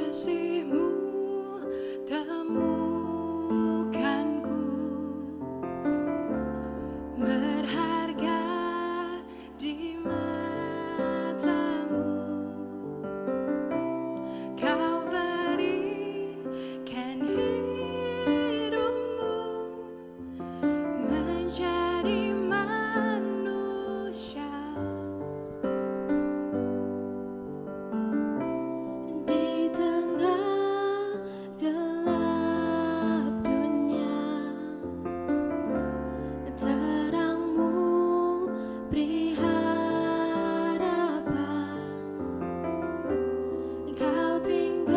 kasihmu temukanku, berharga di matamu. Kau berikan hidupmu menjadi manusia. Di tengah gelap dunia, terangmu beri harapan. Kau tinggal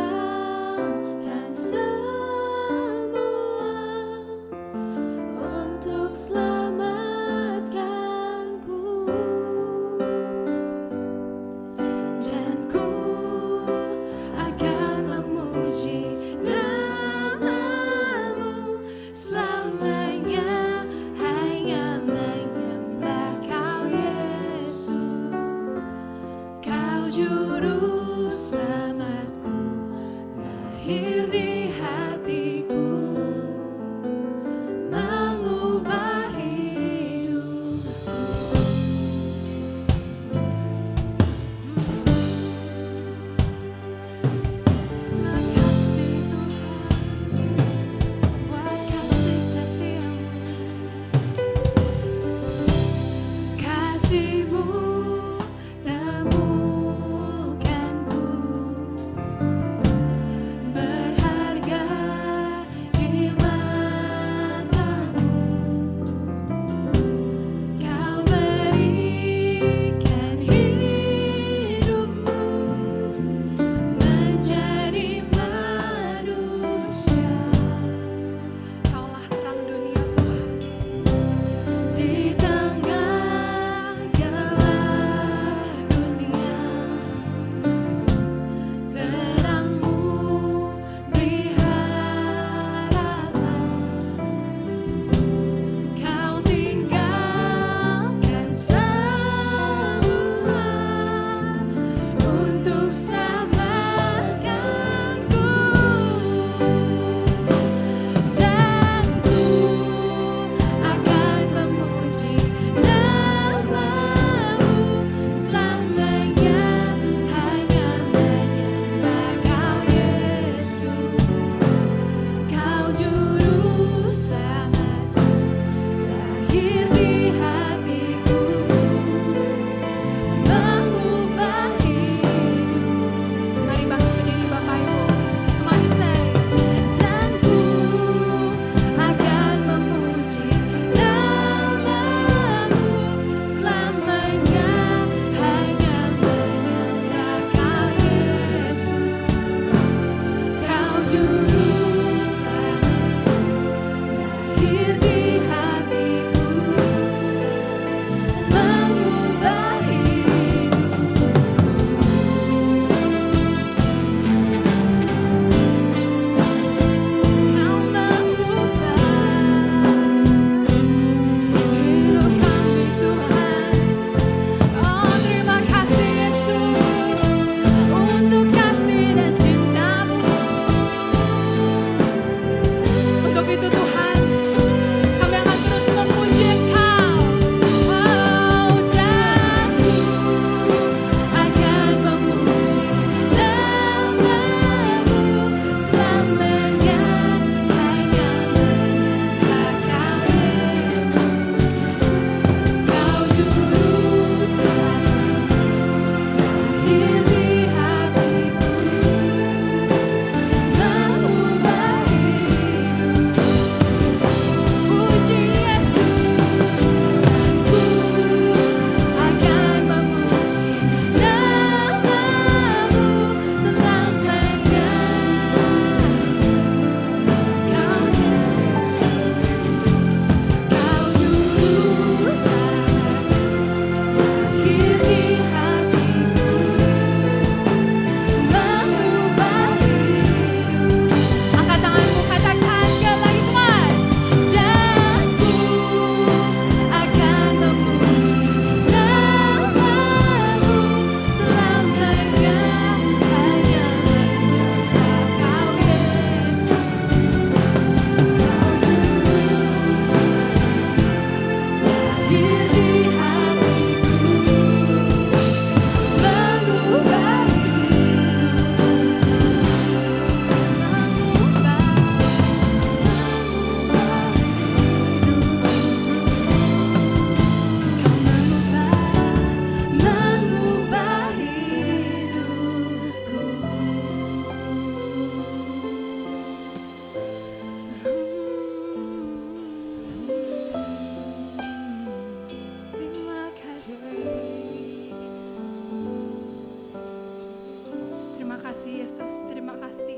kasih Yesus, terima kasih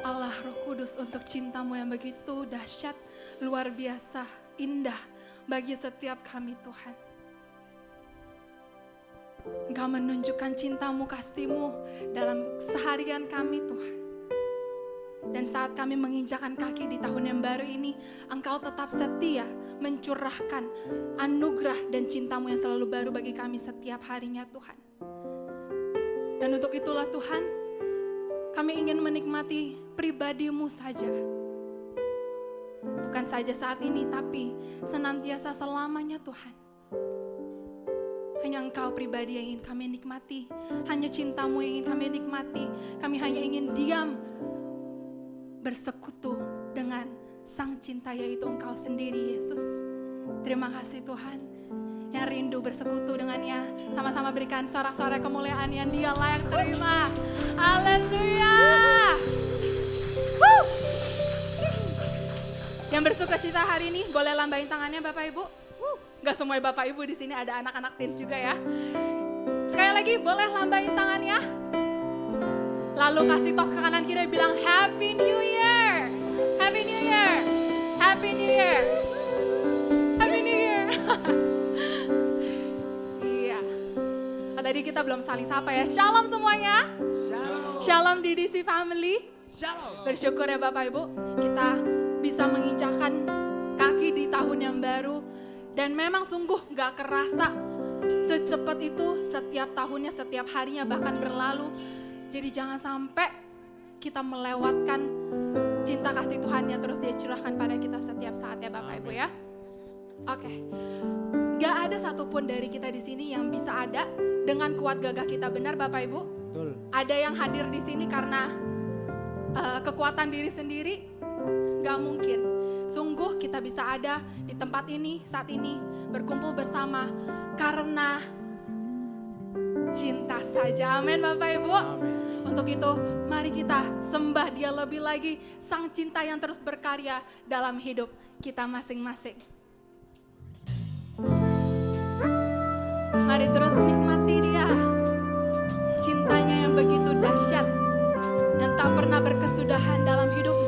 Allah Roh Kudus untuk cinta-Mu yang begitu dahsyat, luar biasa, indah bagi setiap kami Tuhan. Engkau menunjukkan cinta-Mu, kasih-Mu dalam seharian kami Tuhan. Dan saat kami menginjakkan kaki di tahun yang baru ini, Engkau tetap setia mencurahkan anugerah dan cinta-Mu yang selalu baru bagi kami setiap harinya Tuhan. Dan untuk itulah Tuhan, kami ingin menikmati pribadi-Mu saja. Bukan saja saat ini, tapi senantiasa selamanya Tuhan. Hanya Engkau pribadi yang ingin kami nikmati. Hanya cinta-Mu yang ingin kami nikmati. Kami hanya ingin diam, bersekutu dengan Sang Cinta, yaitu Engkau sendiri Yesus. Terima kasih Tuhan. Yang rindu bersekutu dengannya, sama-sama berikan sorak-sorai kemuliaan yang Dia layak terima. Haleluya. Yang bersukacita hari ini boleh lambain tangannya Bapak Ibu. Gak semua Bapak Ibu di sini, ada anak-anak teens juga ya. Sekali lagi boleh lambain tangannya. Lalu kasih tos ke kanan kiri bilang Happy New Year. Happy New Year. Happy New Year. Happy New Year. Iya. Tadi kita belum saling sapa ya. Shalom semuanya. Shalom. Shalom DDC Family. Shalom. Bersyukur ya Bapak Ibu, kita bisa menginjakkan kaki di tahun yang baru. Dan memang sungguh gak kerasa secepat itu setiap tahunnya, setiap harinya bahkan berlalu. Jadi jangan sampai kita melewatkan cinta kasih Tuhan yang terus Dia curahkan pada kita setiap saat ya Bapak Ibu ya. Oke. Gak ada satupun dari kita di sini yang bisa ada dengan kuat gagah kita, benar Bapak Ibu? Betul. Ada yang hadir di sini karena kekuatan diri sendiri? Gak mungkin. Sungguh kita bisa ada di tempat ini, saat ini, berkumpul bersama karena cinta saja. Amin Bapak Ibu. Amin. Untuk itu mari kita sembah Dia lebih lagi, Sang Cinta yang terus berkarya dalam hidup kita masing-masing. Mari terus nikmati Dia, cintanya yang begitu dahsyat dan tak pernah berkesudahan dalam hidupmu.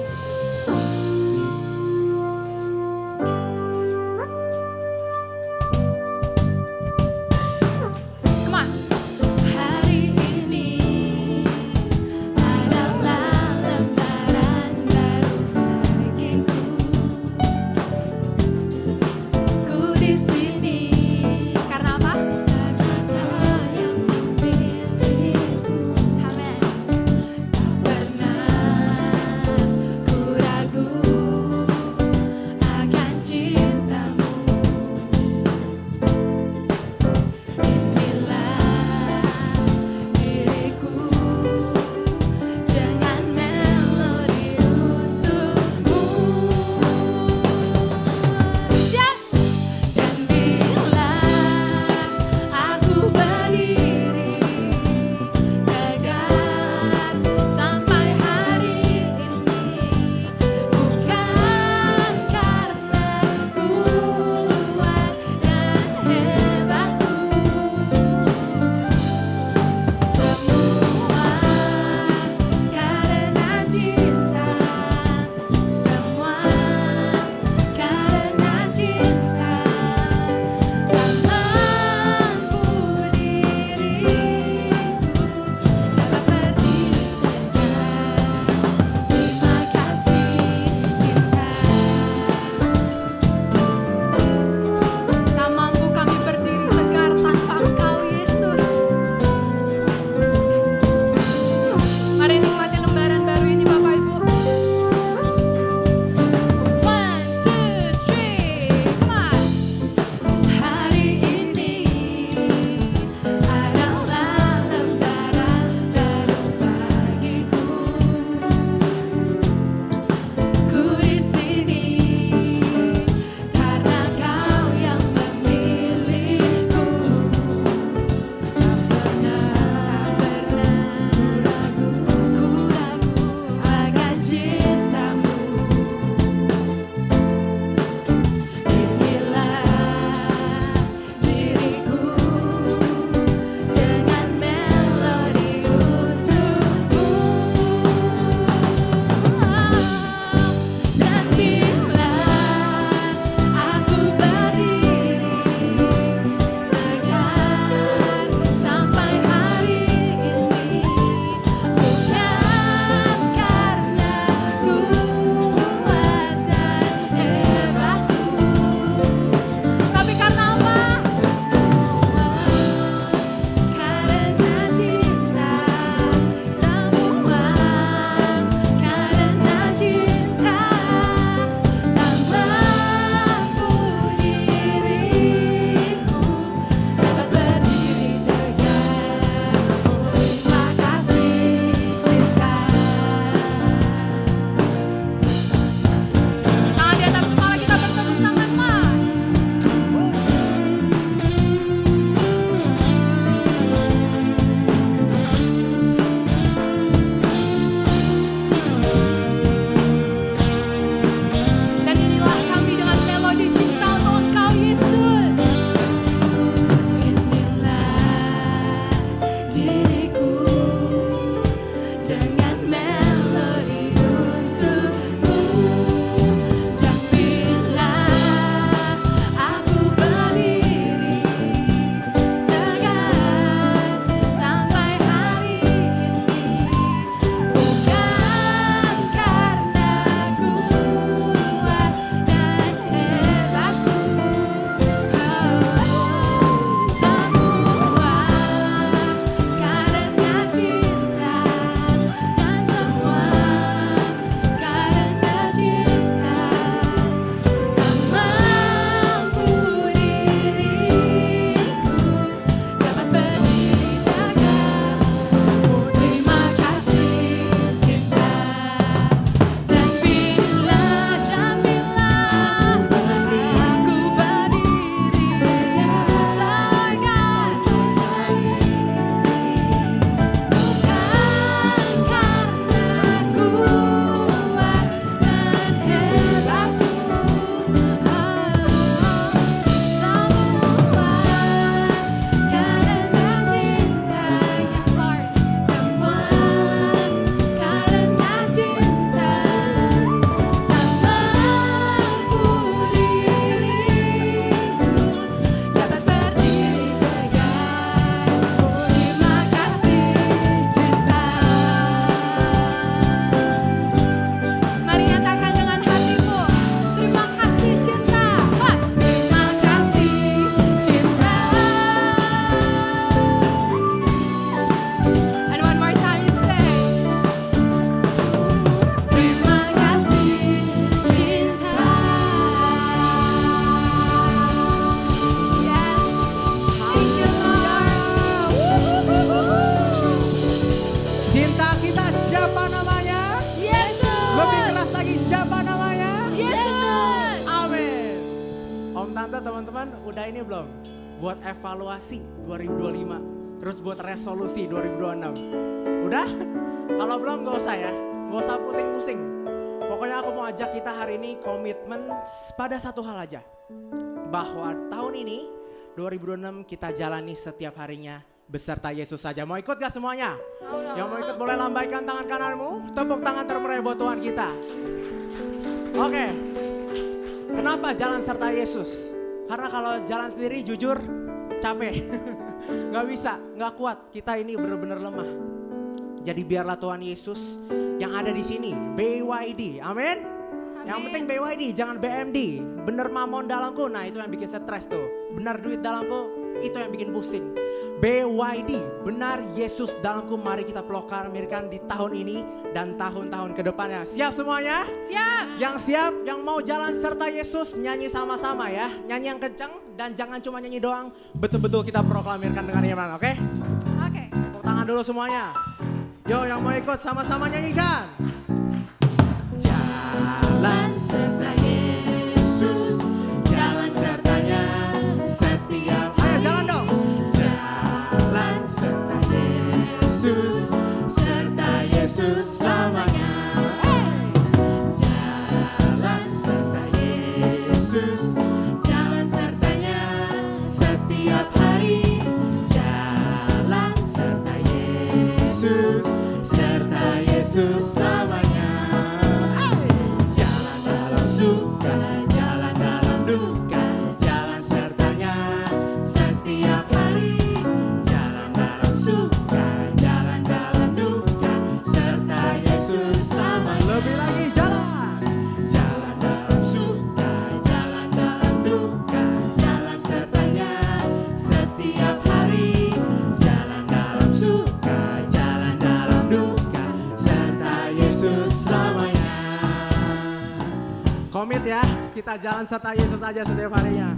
Tante, teman-teman udah ini belum? Buat evaluasi 2025, terus buat resolusi 2026. Udah? Kalau belum gak usah ya, gak usah pusing-pusing. Pokoknya aku mau ajak kita hari ini komitmen pada satu hal aja. Bahwa tahun ini 2026 kita jalani setiap harinya beserta Yesus saja. Mau ikut gak semuanya? Yang mau ikut boleh lambaikan tangan kananmu, tepuk tangan termeriah buat Tuhan kita. Oke. Kenapa jalan serta Yesus? Karena kalau jalan sendiri jujur capek. Gak bisa, gak kuat. Kita ini benar-benar lemah. Jadi biarlah Tuhan Yesus yang ada di sini, BYD. Amin. Yang penting BYD, jangan BMD. Bener mamon dalamku, nah itu yang bikin stres tuh. Benar duit dalamku, itu yang bikin pusing. BYD, benar Yesus dalamku. Mari kita proklamirkan di tahun ini dan tahun-tahun ke depannya. Siap semuanya? Siap. Yang siap, yang mau jalan serta Yesus, nyanyi sama-sama ya. Nyanyi yang kencang dan jangan cuma nyanyi doang. Betul-betul kita proklamirkan dengan iman, oke? Oke. Tepuk tangan dulu semuanya. Yo, yang mau ikut sama-sama nyanyikan. Jalan serta Yesus, jalan sertanya setiap hari. Ayo jalan dong. Jalan serta Yesus, serta Yesus selamanya. Jalan serta Yesus, jalan sertanya setiap hari. Jalan serta Yesus, serta Yesus selamanya. Jalan dalam suka, jalan dalam duka, jalan sertanya setiap hari. Jalan dalam suka, jalan dalam duka, serta Yesus selamanya. Lebih lagi jalan. Jalan dalam suka, jalan dalam duka, jalan sertanya setiap hari. Jalan dalam suka, jalan dalam duka, serta Yesus selamanya. Komit ya, kita jalan serta Yesus aja setiap harinya.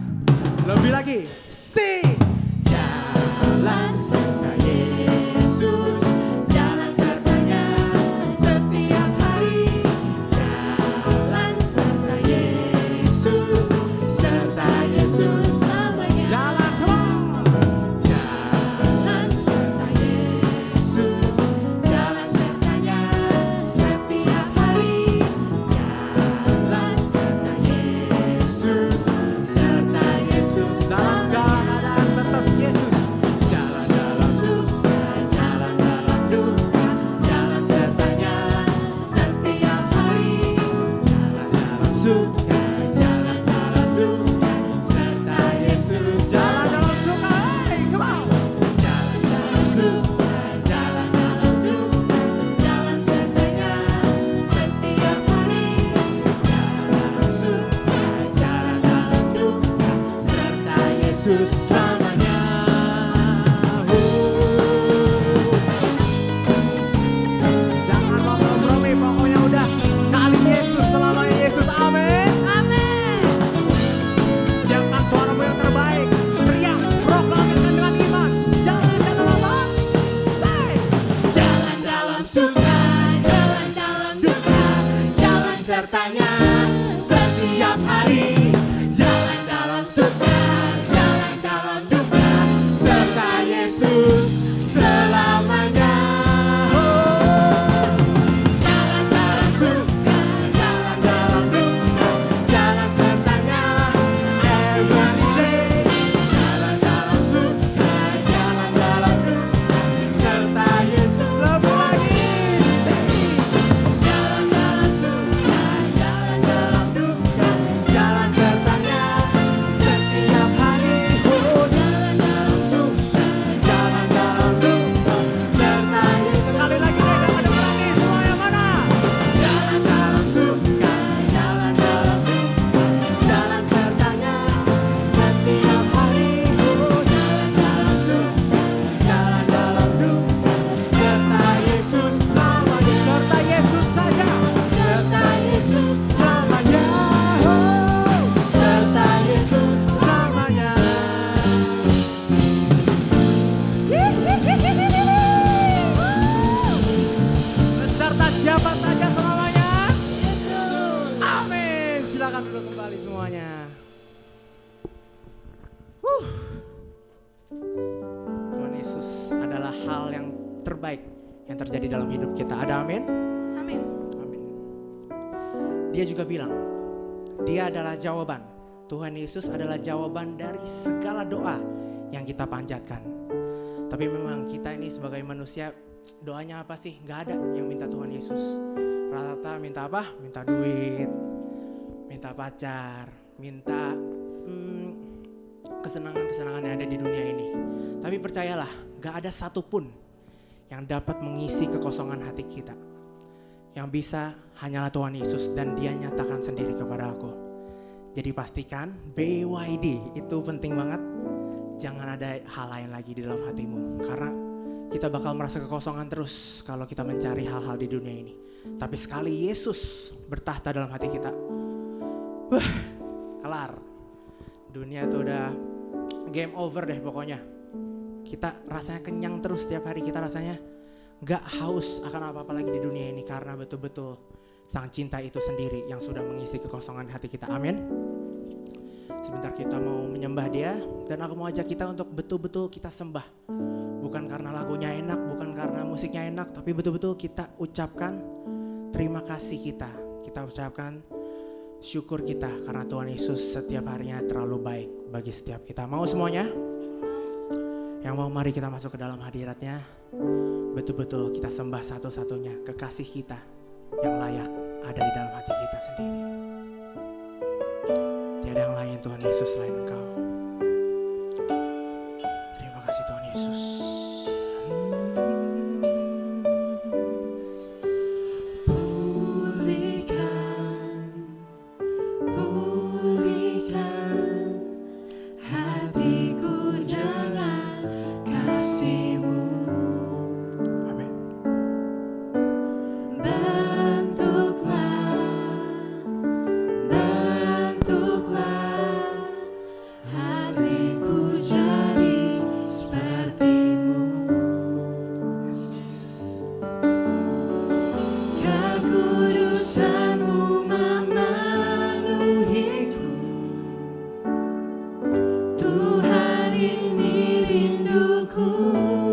Lebih lagi. Sing. Jalan serta Yesus, jalan sertanya setiap hari. Jalan serta Yesus, serta Yesus selamanya. Jalan terus. Jalan serta Yesus, jalan sertanya setiap hari. Jalan serta Yesus, serta Yesus Dalam segala selamanya. keadaan tetap Yesus. Jalan dalam yang terjadi dalam hidup kita. Ada amin? Amin. Amin. Dia juga bilang, dia adalah jawaban. Tuhan Yesus adalah jawaban dari segala doa yang kita panjatkan. Tapi memang kita ini sebagai manusia, doanya apa sih? Gak ada yang minta Tuhan Yesus. Rata-rata minta apa? Minta duit, minta pacar, minta kesenangan-kesenangan yang ada di dunia ini. Tapi percayalah, gak ada satupun yang dapat mengisi kekosongan hati kita. Yang bisa hanyalah Tuhan Yesus, dan Dia nyatakan sendiri kepada aku. Jadi pastikan BYD itu penting banget. Jangan ada hal lain lagi di dalam hatimu, karena kita bakal merasa kekosongan terus kalau kita mencari hal-hal di dunia ini. Tapi sekali Yesus bertahta dalam hati kita, kelar. Dunia itu udah game over deh pokoknya. Kita rasanya kenyang terus setiap hari, kita rasanya gak haus akan apa-apa lagi di dunia ini, karena betul-betul Sang Cinta itu sendiri yang sudah mengisi kekosongan hati kita. Amin. Sebentar kita mau menyembah Dia, dan aku mau ajak kita untuk betul-betul kita sembah. Bukan karena lagunya enak, bukan karena musiknya enak, tapi betul-betul kita ucapkan terima kasih kita. Kita ucapkan syukur kita karena Tuhan Yesus setiap harinya terlalu baik bagi setiap kita. Mau semuanya? Yang mau, mari kita masuk ke dalam hadirat-Nya. Betul-betul kita sembah satu-satunya kekasih kita yang layak ada di dalam hati kita sendiri. Tiada yang lain Tuhan Yesus selain Engkau. Terima kasih Tuhan Yesus. Ku menjadi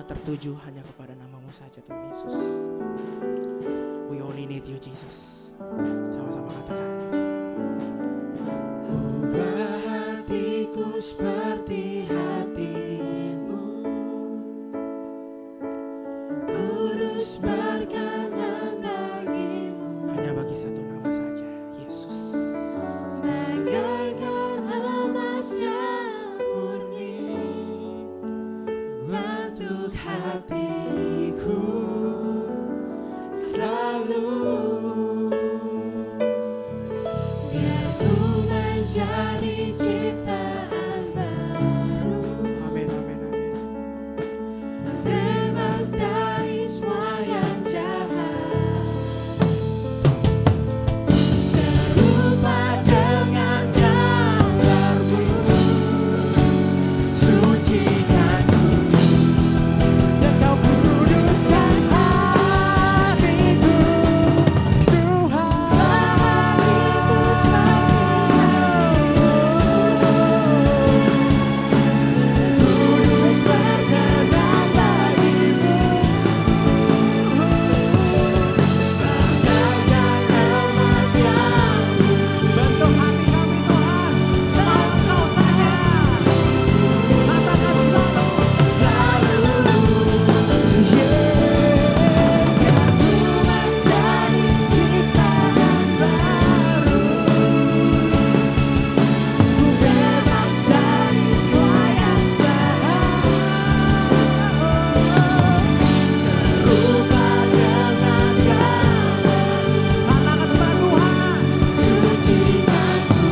tertuju hanya kepada nama-Mu saja Tuhan Yesus. We only need you Jesus. Sama-sama katakan. Ubah hatiku seperti hati-Mu, kudus berkenan bagi-Mu. Hanya bagi satu nama saja, Yesus. Bagaikan emas yang murni, bentuk hatiku selalu. Biar ku menjadi ciptaan baru, Amin, amin, amin. bebas dari semua yang jahat, serupa dengan gambar-Mu. Sucikan ku Dan Kau kuduskan hatiku, Tuhan. kudus berkenan bagi-Mu. Bagaikan emas yang Bentuk hati kami Tuhan, mau Kau saja. Katakan selalu. menjadi ciptaan baru, bebas dari semua yang jahat, serupa dengan gambar-Mu. Katakan kepada Tuhan. Sucikan ku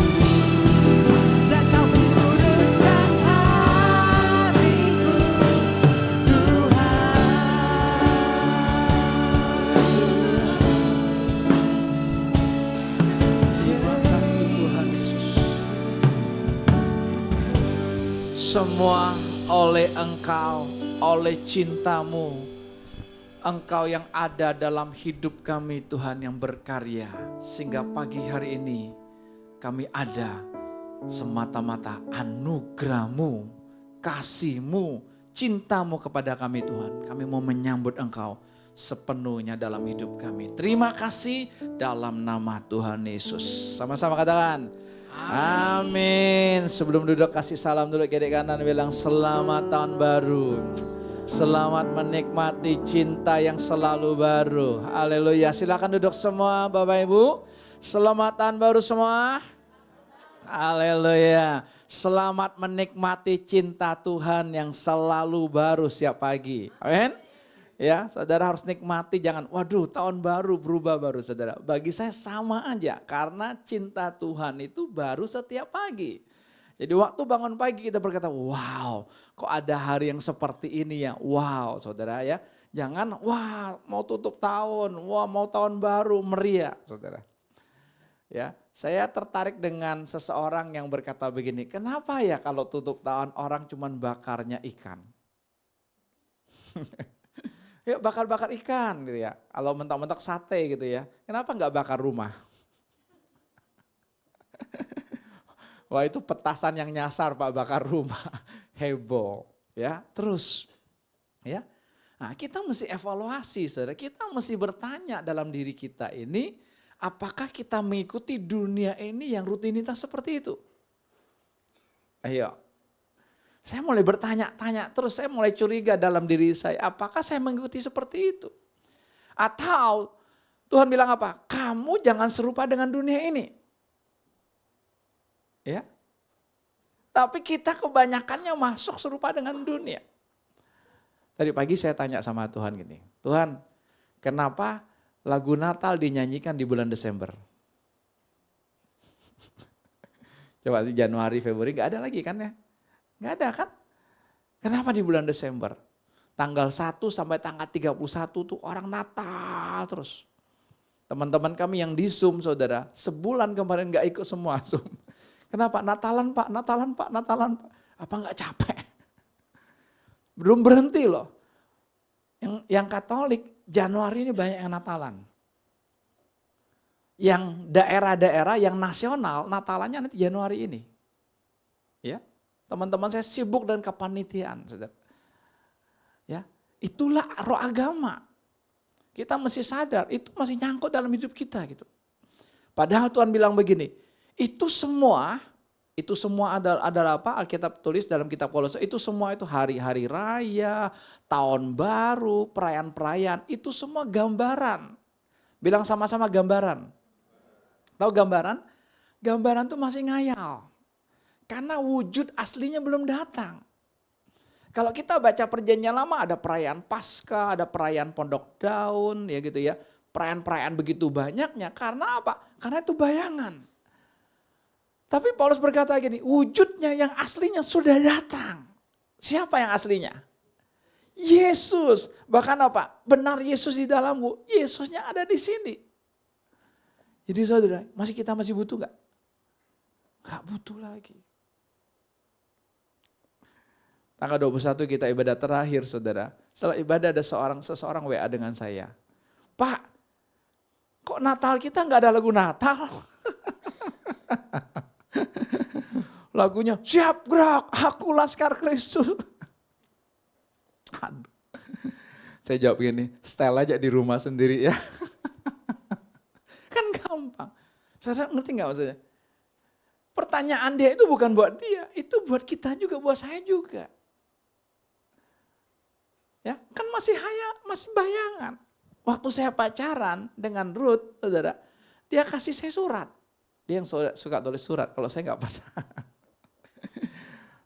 Dan Kau kuduskan hatiku, Tuhan. Terima kasih Tuhan Yesus. Semua oleh Engkau, oleh cinta-Mu, Engkau yang ada dalam hidup kami Tuhan yang berkarya. Sehingga pagi hari ini kami ada semata-mata anugerah-Mu, kasih-Mu, cinta-Mu kepada kami Tuhan. Kami mau menyambut Engkau sepenuhnya dalam hidup kami. Terima kasih dalam nama Tuhan Yesus. Sama-sama katakan. Amin. Sebelum duduk kasih salam dulu kiri kanan, bilang selamat tahun baru. Selamat menikmati cinta yang selalu baru. Haleluya. Silakan duduk semua Bapak Ibu. Selamat tahun baru semua. Haleluya. Selamat menikmati cinta Tuhan yang selalu baru setiap pagi. Amin. Ya, saudara harus nikmati, jangan waduh tahun baru berubah baru saudara. Bagi saya sama aja karena cinta Tuhan itu baru setiap pagi. Jadi waktu bangun pagi kita berkata, wow kok ada hari yang seperti ini ya. Wow saudara ya, jangan wah mau tutup tahun, wah mau tahun baru meriah saudara. Ya, saya tertarik dengan seseorang yang berkata begini, kenapa ya kalau tutup tahun orang cuman bakarnya ikan? Yuk bakar-bakar ikan gitu ya. Kalau mentok-mentok sate gitu ya. Kenapa nggak bakar rumah? Wah itu petasan yang nyasar Pak, bakar rumah. Heboh ya. Terus ya. Nah, kita mesti evaluasi saudara. Kita mesti bertanya dalam diri kita ini. Apakah kita mengikuti dunia ini yang rutinitas seperti itu? Ayo. Saya mulai bertanya-tanya terus, saya mulai curiga dalam diri saya, apakah saya mengikuti seperti itu? Atau Tuhan bilang apa? Kamu jangan serupa dengan dunia ini. Ya. Tapi kita kebanyakannya masuk serupa dengan dunia. Tadi pagi saya tanya sama Tuhan gini, Tuhan kenapa lagu Natal dinyanyikan di bulan Desember? Coba di Januari, Februari gak ada lagi kan ya? Nggak ada kan? Kenapa di bulan Desember? Tanggal 1 sampai tanggal 31 tuh orang Natal terus. Teman-teman kami yang di Zoom saudara, sebulan kemarin nggak ikut semua Zoom. Kenapa? Natalan Pak, Natalan Pak, Natalan Pak. Apa nggak capek? Belum berhenti loh. Yang Katolik Januari ini banyak yang Natalan. Yang daerah-daerah yang nasional Natalannya nanti Januari ini. Ya. Teman-teman saya sibuk dengan kepanitiaan, saudara. Ya, Itulah roh agama. Kita mesti sadar, itu masih nyangkut dalam hidup kita gitu. Padahal Tuhan bilang begini, itu semua adalah apa? Alkitab tulis dalam kitab Kolose, itu semua itu hari-hari raya, tahun baru, perayaan-perayaan, itu semua gambaran. Bilang sama-sama gambaran. Tahu gambaran? Gambaran tuh masih ngayal. Karena wujud aslinya belum datang. Kalau kita baca perjanjian lama ada perayaan Paskah, ada perayaan Pondok Daun, ya gitu ya. Perayaan-perayaan begitu banyaknya. Karena apa? Karena itu bayangan. Tapi Paulus berkata gini, wujudnya yang aslinya sudah datang. Siapa yang aslinya? Yesus. Bahkan apa? Benar Yesus di dalammu. Yesusnya ada di sini. Jadi saudara, kita masih butuh gak? Gak butuh lagi. Tanggal 21 kita ibadah terakhir saudara. Setelah ibadah ada seseorang WA dengan saya. Pak, kok Natal kita gak ada lagu Natal? Lagunya, siap gerak, aku Laskar Kristus. Aduh. Saya jawab gini, style aja di rumah sendiri ya. Kan gampang. Saudara ngerti gak maksudnya? Pertanyaan dia itu bukan buat dia, itu buat kita juga, buat saya juga. Ya, kan masih bayangan. Waktu saya pacaran dengan Ruth, saudara, dia kasih saya surat. Dia yang suka tulis surat, kalau saya nggak pernah.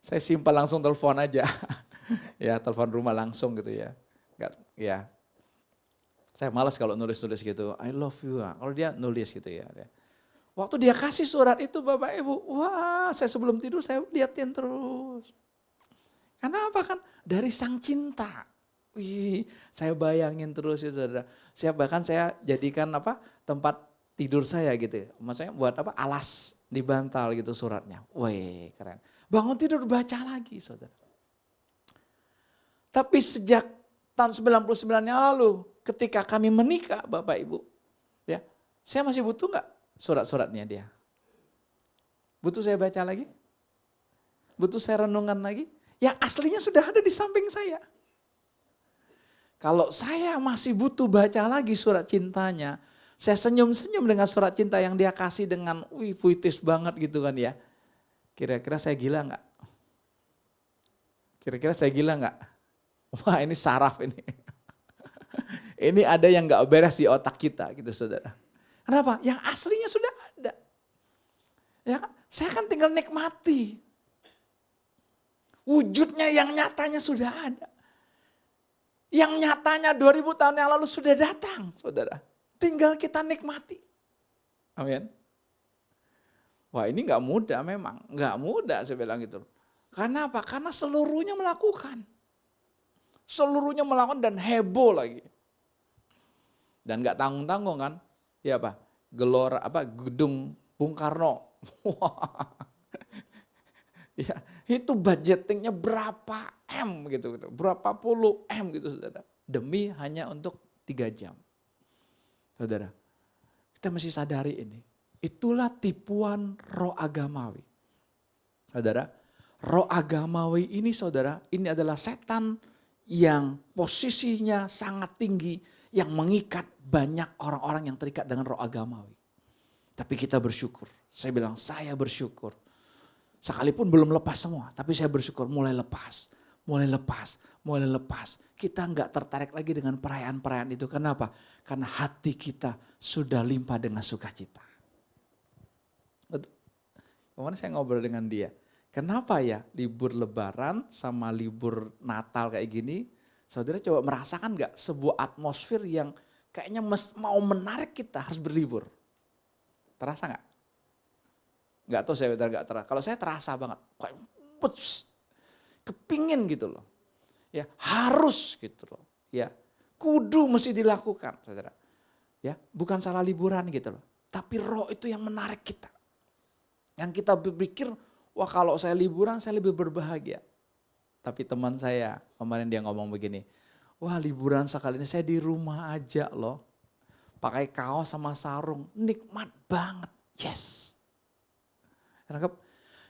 Saya simpan langsung telepon aja. Ya, telepon rumah langsung gitu ya. Nggak, ya. Saya malas kalau nulis-nulis gitu, I love you. Kalau dia nulis gitu ya. Waktu dia kasih surat itu Bapak Ibu, wah saya sebelum tidur saya liatin terus. Karena apa kan? Dari sang cinta. Wih, saya bayangin terus ya saudara. Bahkan saya jadikan apa tempat tidur saya gitu. Maksudnya buat apa? Alas di bantal gitu suratnya. Wih, keren. Bangun tidur baca lagi saudara. Tapi sejak tahun 99 yang lalu ketika kami menikah Bapak Ibu. Ya, saya masih butuh gak surat-suratnya dia? Butuh saya baca lagi? Butuh saya renungan lagi? Yang aslinya sudah ada di samping saya. Kalau saya masih butuh baca lagi surat cintanya, saya senyum-senyum dengan surat cinta yang dia kasih dengan puitis banget gitu kan ya. Kira-kira saya gila gak? Kira-kira saya gila gak? Wah ini saraf ini. Ini ada yang gak beres di otak kita gitu saudara. Kenapa? Yang aslinya sudah ada. Ya kan? Saya kan tinggal nikmati. Wujudnya yang nyatanya sudah ada. Yang nyatanya 2000 tahun yang lalu sudah datang, saudara. Tinggal kita nikmati. Amin. Wah ini gak mudah memang. Gak mudah saya bilang gitu. Karena apa? Karena seluruhnya melakukan. Seluruhnya melakukan dan heboh lagi. Dan gak tanggung-tanggung kan. Ya apa? Gelora apa? Gedung Bung Karno. Ya, itu budgetingnya berapa M gitu, berapa puluh M gitu saudara. Demi hanya untuk 3 jam. Saudara, kita mesti sadari ini. Itulah tipuan roh agamawi. Saudara, roh agamawi ini saudara, ini adalah setan yang posisinya sangat tinggi, yang mengikat banyak orang-orang yang terikat dengan roh agamawi. Tapi kita bersyukur, saya bilang saya bersyukur. Sekalipun belum lepas semua, tapi saya bersyukur mulai lepas. Kita nggak tertarik lagi dengan perayaan-perayaan itu. Kenapa? Karena hati kita sudah limpah dengan sukacita. Kemarin saya ngobrol dengan dia. Kenapa ya libur lebaran sama libur Natal kayak gini, saudara coba merasakan nggak sebuah atmosfer yang kayaknya mau menarik kita harus berlibur? Terasa nggak? Nggak tahu saya nggak terasa. Kalau saya terasa banget, kepingin gitu loh, ya harus gitu loh, ya kudu mesti dilakukan, saudara. Ya bukan salah liburan gitu loh, tapi roh itu yang menarik kita, yang kita berpikir, wah kalau saya liburan saya lebih berbahagia. Tapi teman saya kemarin dia ngomong begini, wah liburan sekali ini saya di rumah aja loh, pakai kaos sama sarung, nikmat banget, yes.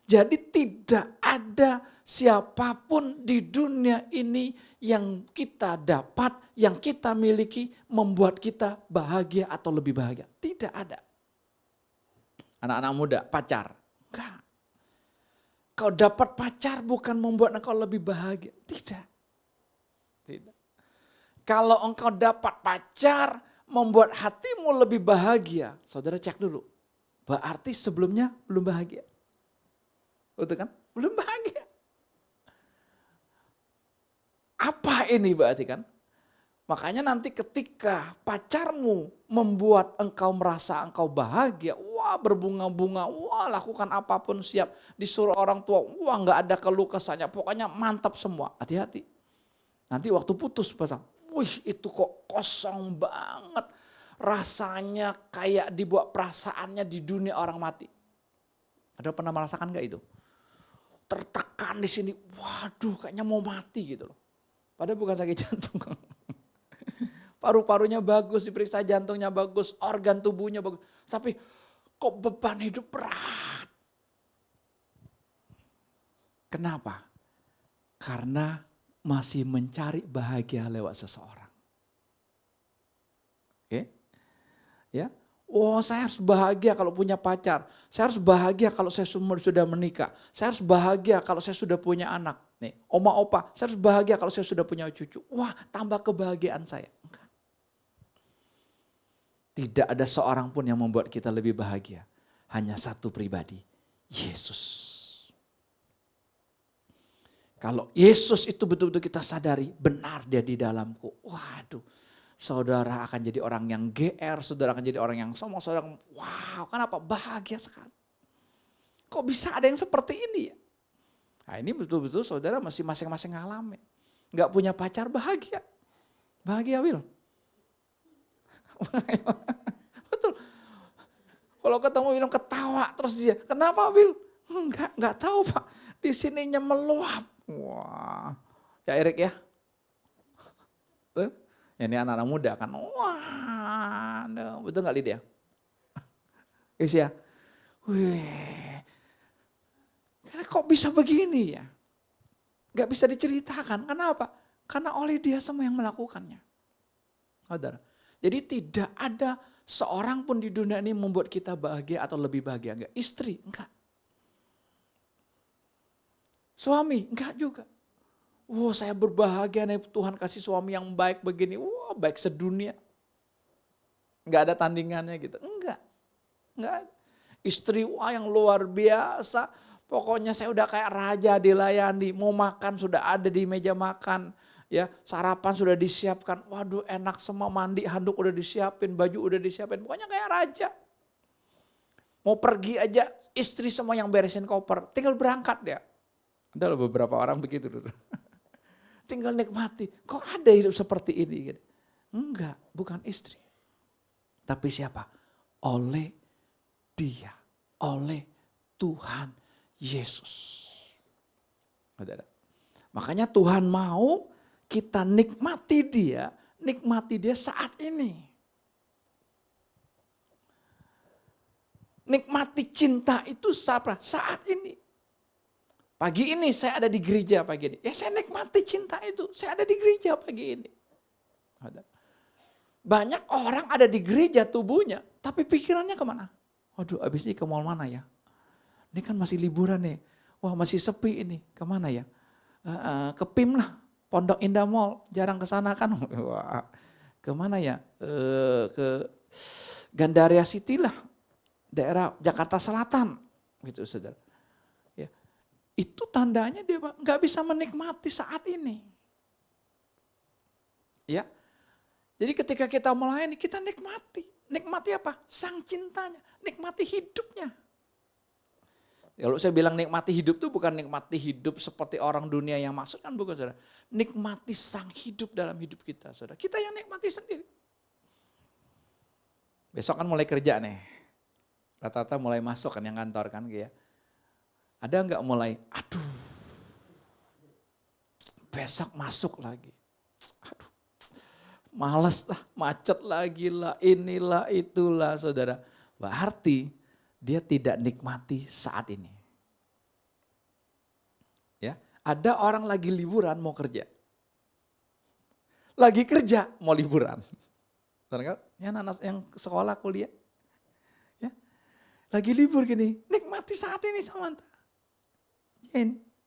Jadi tidak ada siapapun di dunia ini yang kita dapat, yang kita miliki membuat kita bahagia atau lebih bahagia. Tidak ada. Anak-anak muda, pacar. Enggak. Kau dapat pacar bukan membuat engkau lebih bahagia. Tidak. Tidak. Kalau engkau dapat pacar membuat hatimu lebih bahagia. Saudara cek dulu. Berarti sebelumnya belum bahagia. Betul kan? Belum bahagia. Apa ini berarti kan? Makanya nanti ketika pacarmu membuat engkau merasa engkau bahagia, wah berbunga-bunga, wah lakukan apapun siap, disuruh orang tua, wah nggak ada keluh kesahnya, pokoknya mantap semua. Hati-hati. Nanti waktu putus pasang, wih itu kok kosong banget, rasanya kayak dibuat perasaannya di dunia orang mati. Ada pernah merasakan nggak itu? Tertekan di sini, waduh kayaknya mau mati gitu loh. Padahal bukan sakit jantung. Paru-parunya bagus, diperiksa jantungnya bagus, organ tubuhnya bagus. Tapi kok beban hidup berat. Kenapa? Karena masih mencari bahagia lewat seseorang. Oke? Ya. Oh, saya harus bahagia kalau punya pacar. Saya harus bahagia kalau saya sudah menikah. Saya harus bahagia kalau saya sudah punya anak. Nih, oma opa, saya harus bahagia kalau saya sudah punya cucu. Wah, tambah kebahagiaan saya. Enggak. Tidak ada seorang pun yang membuat kita lebih bahagia. Hanya satu pribadi, Yesus. Kalau Yesus itu betul-betul kita sadari, benar dia di dalamku. Waduh, saudara akan jadi orang yang GR, saudara akan jadi orang yang sombong, saudara, wow, kenapa? Bahagia sekali. Kok bisa ada yang seperti ini ya? Nah ini betul-betul saudara masih masing-masing ngalamin. Gak punya pacar bahagia. Bahagia Will. Betul. Kalau ketemu Will ketawa terus dia, kenapa Will? Enggak tahu Pak. Di sininya meluap. Wah. Ya Erik ya. Ya, ini anak-anak muda kan. Wah. Betul gak Lydia? Yes ya. Wih. Kok bisa begini ya? Gak bisa diceritakan. Kenapa? Karena oleh dia semua yang melakukannya. Saudara. Jadi tidak ada seorang pun di dunia ini membuat kita bahagia atau lebih bahagia. Enggak. Istri, enggak. Suami, enggak juga. Wah saya berbahagia nih Tuhan kasih suami yang baik begini. Wah baik sedunia. Enggak ada tandingannya gitu. Enggak. Enggak. Istri wah yang luar biasa. Pokoknya saya udah kayak raja dilayani. Mau makan sudah ada di meja makan. Ya, sarapan sudah disiapkan, waduh enak semua, mandi handuk udah disiapin, baju udah disiapin, pokoknya kayak raja. Mau pergi aja, istri semua yang beresin koper, tinggal berangkat dia. Ada beberapa orang begitu. Tinggal nikmati, kok ada hidup seperti ini? Enggak, bukan istri. Tapi siapa? Oleh dia, oleh Tuhan Yesus. Makanya Tuhan mau kita nikmati dia saat ini. Nikmati cinta itu saat ini. Pagi ini saya ada di gereja pagi ini. Ya saya nikmati cinta itu, saya ada di gereja pagi ini. Banyak orang ada di gereja tubuhnya, tapi pikirannya kemana? Waduh abis ini ke mall mana ya? Ini kan masih liburan nih, wah masih sepi ini, kemana ya? Ke PIM lah. Pondok Indah Mall, jarang ke sana kan. Wah, kemana ya? Ke Gandaria City lah, daerah Jakarta Selatan, gitu saudara. Ya, itu tandanya dia nggak bisa menikmati saat ini. Ya, jadi ketika kita melayani kita nikmati apa? Sang cintanya, nikmati hidupnya. Kalau saya bilang nikmati hidup itu bukan nikmati hidup seperti orang dunia yang maksud kan bukan saudara. Nikmati sang hidup dalam hidup kita saudara. Kita yang nikmati sendiri. Besok kan mulai kerja nih. Rata-rata mulai masuk kan yang kantor kan ya. Ada enggak mulai, aduh besok masuk lagi. Aduh males lah, macet lagi lah, inilah itulah saudara. Berarti dia tidak nikmati saat ini. Ya, Ada orang lagi liburan mau kerja. Lagi kerja mau liburan. Benar kan? Ya anak yang sekolah kuliah. Ya. Lagi libur gini, nikmati saat ini Samantha.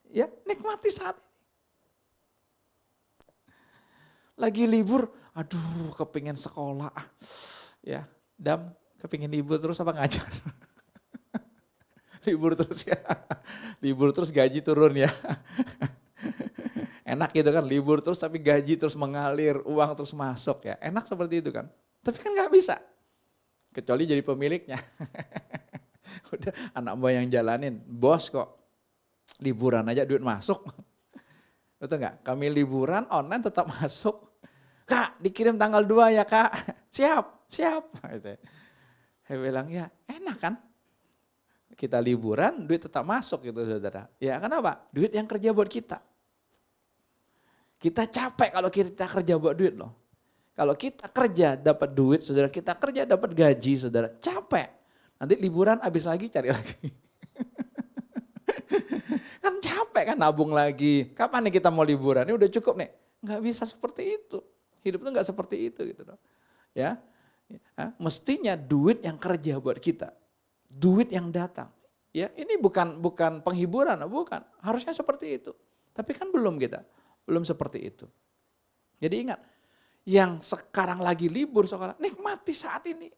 Ya, nikmati saat ini. Lagi libur, aduh kepingin sekolah. Ya, Dam, kepingin libur terus apa ngajar? Libur terus ya. Libur terus gaji turun ya. Enak gitu kan, libur terus tapi gaji terus mengalir, uang terus masuk ya. Enak seperti itu kan. Tapi kan gak bisa. Kecuali jadi pemiliknya. Udah anak buah yang jalanin, bos kok. Liburan aja duit masuk. Betul gak? Kami liburan online tetap masuk. Kak dikirim tanggal 2 ya kak. Siap. Gitu. Saya bilang ya enak kan. Kita liburan duit tetap masuk gitu saudara. Ya kenapa? Duit yang kerja buat kita. Kita capek kalau kita kerja buat duit loh. Kalau kita kerja dapat duit saudara, kita kerja dapat gaji saudara, capek. Nanti liburan habis lagi cari lagi. Kan capek kan nabung lagi. Kapan nih kita mau liburan? Ini udah cukup nih. Nggak bisa seperti itu. Hidup itu nggak seperti itu gitu loh. Ya, mestinya duit yang kerja buat kita. Duit yang datang. Ya, ini bukan penghiburan, bukan. Harusnya seperti itu. Tapi kan belum kita. Belum seperti itu. Jadi ingat, yang sekarang lagi libur sekarang, nikmati saat ini.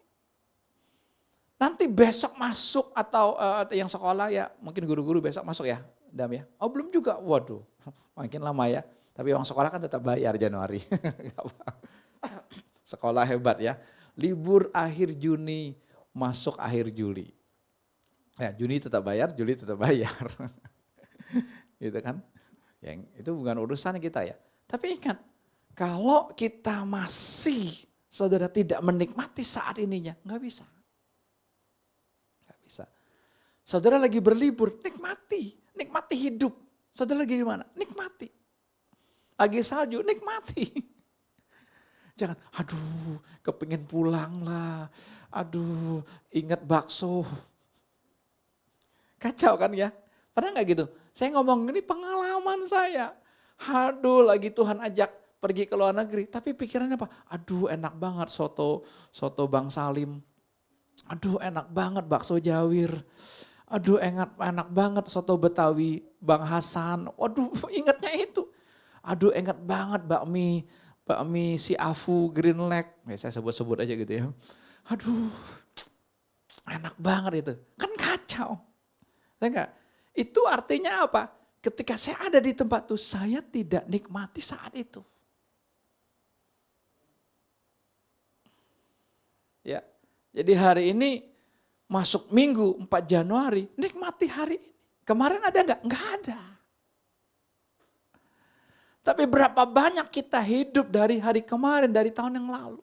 Nanti besok masuk atau yang sekolah ya, mungkin guru-guru besok masuk ya, Dam ya. Oh belum juga, waduh makin lama ya. Tapi orang sekolah kan tetap bayar Januari. Sekolah hebat ya. Libur akhir Juni, masuk akhir Juli. Ya Juni tetap bayar, Juli tetap bayar. Gitu kan. Yang itu bukan urusan kita ya. Tapi ingat, kalau kita masih saudara tidak menikmati saat ininya, nggak bisa. Nggak bisa. Saudara lagi berlibur, nikmati hidup. Saudara lagi di mana? Nikmati. Lagi salju, nikmati. Jangan, aduh kepingin pulang lah. Aduh ingat bakso. Kacau kan ya? Pernah nggak gitu? Saya ngomong ini pengalaman saya. Aduh lagi Tuhan ajak pergi ke luar negeri. Tapi pikirannya apa? Aduh enak banget soto Bang Salim. Aduh enak banget bakso Jawir. Aduh enak banget soto Betawi Bang Hasan. Waduh ingatnya itu. Aduh ingat banget bakmi si Afu Green Lake. Saya sebut-sebut aja gitu ya. Aduh enak banget itu. Kan kacau. Enggak? Itu artinya apa? Ketika saya ada di tempat itu, saya tidak nikmati saat itu. Ya, jadi hari ini masuk minggu 4 Januari, nikmati hari ini. Kemarin ada enggak? Enggak ada. Tapi berapa banyak kita hidup dari hari kemarin, dari tahun yang lalu.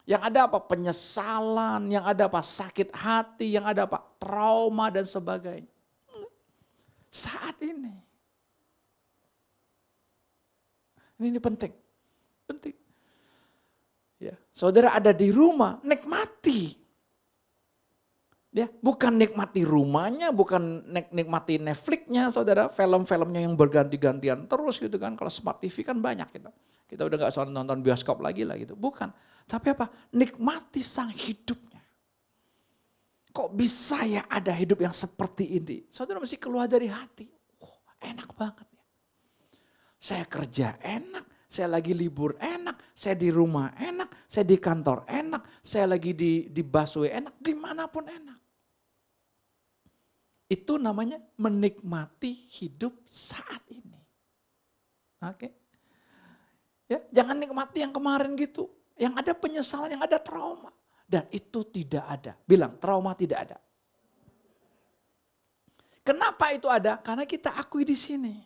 Yang ada apa? Penyesalan, yang ada apa? Sakit hati, yang ada apa? Trauma dan sebagainya. Saat ini. Ini penting. Penting. Ya, saudara ada di rumah, nikmati. Ya, bukan nikmati rumahnya, bukan nikmati Netflix-nya, saudara, film-filmnya yang berganti-gantian terus gitu kan. Kalau Smart TV kan banyak gitu. Kita udah gak nonton bioskop lagi lah gitu. Bukan. Tapi apa? Nikmati sang hidupnya. Kok bisa ya ada hidup yang seperti ini? Saudara mesti keluar dari hati. Oh, enak banget ya. Saya kerja enak, saya lagi libur enak, saya di rumah enak, saya di kantor enak, saya lagi di busway enak, dimanapun enak. Itu namanya menikmati hidup saat ini. Oke. Ya, jangan nikmati yang kemarin gitu. Yang ada penyesalan, yang ada trauma. Dan itu tidak ada. Bilang trauma tidak ada. Kenapa itu ada? Karena kita akui di sini.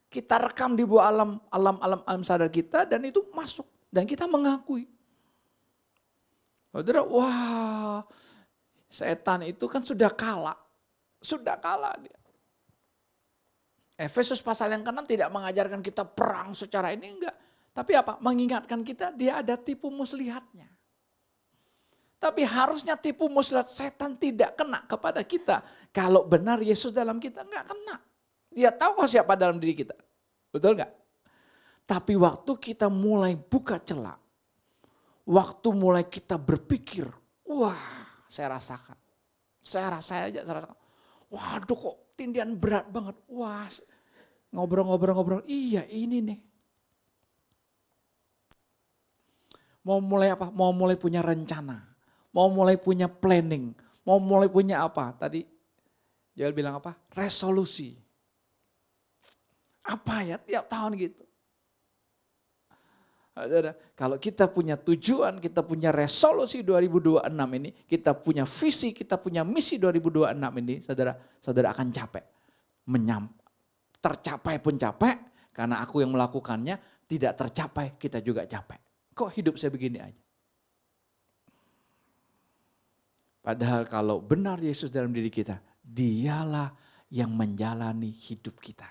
Kita rekam di bawah alam sadar kita dan itu masuk. Dan kita mengakui. Saudara, wah setan itu kan sudah kalah. Sudah kalah dia. Efesus pasal yang ke-6 tidak mengajarkan kita perang secara ini, enggak. Tapi apa? Mengingatkan kita dia ada tipu muslihatnya. Tapi harusnya tipu muslihat setan tidak kena kepada kita. Kalau benar Yesus dalam kita enggak kena. Dia tahu kok siapa dalam diri kita. Betul nggak? Tapi waktu kita mulai buka celah, waktu mulai kita berpikir, wah saya rasakan. Saya rasakan. Waduh kok tindian berat banget. Wah ngobrol. Iya ini nih. Mau mulai apa? Mau mulai punya rencana. Mau mulai punya planning. Mau mulai punya apa? Tadi Joel bilang apa? Resolusi. Apa ya tiap tahun gitu. Kalau kita punya tujuan, kita punya resolusi 2026 ini, kita punya visi, kita punya misi 2026 ini, saudara akan capek. Tercapai pun capek, karena aku yang melakukannya, tidak tercapai kita juga capek. Kok hidup saya begini aja? Padahal kalau benar Yesus dalam diri kita, dialah yang menjalani hidup kita.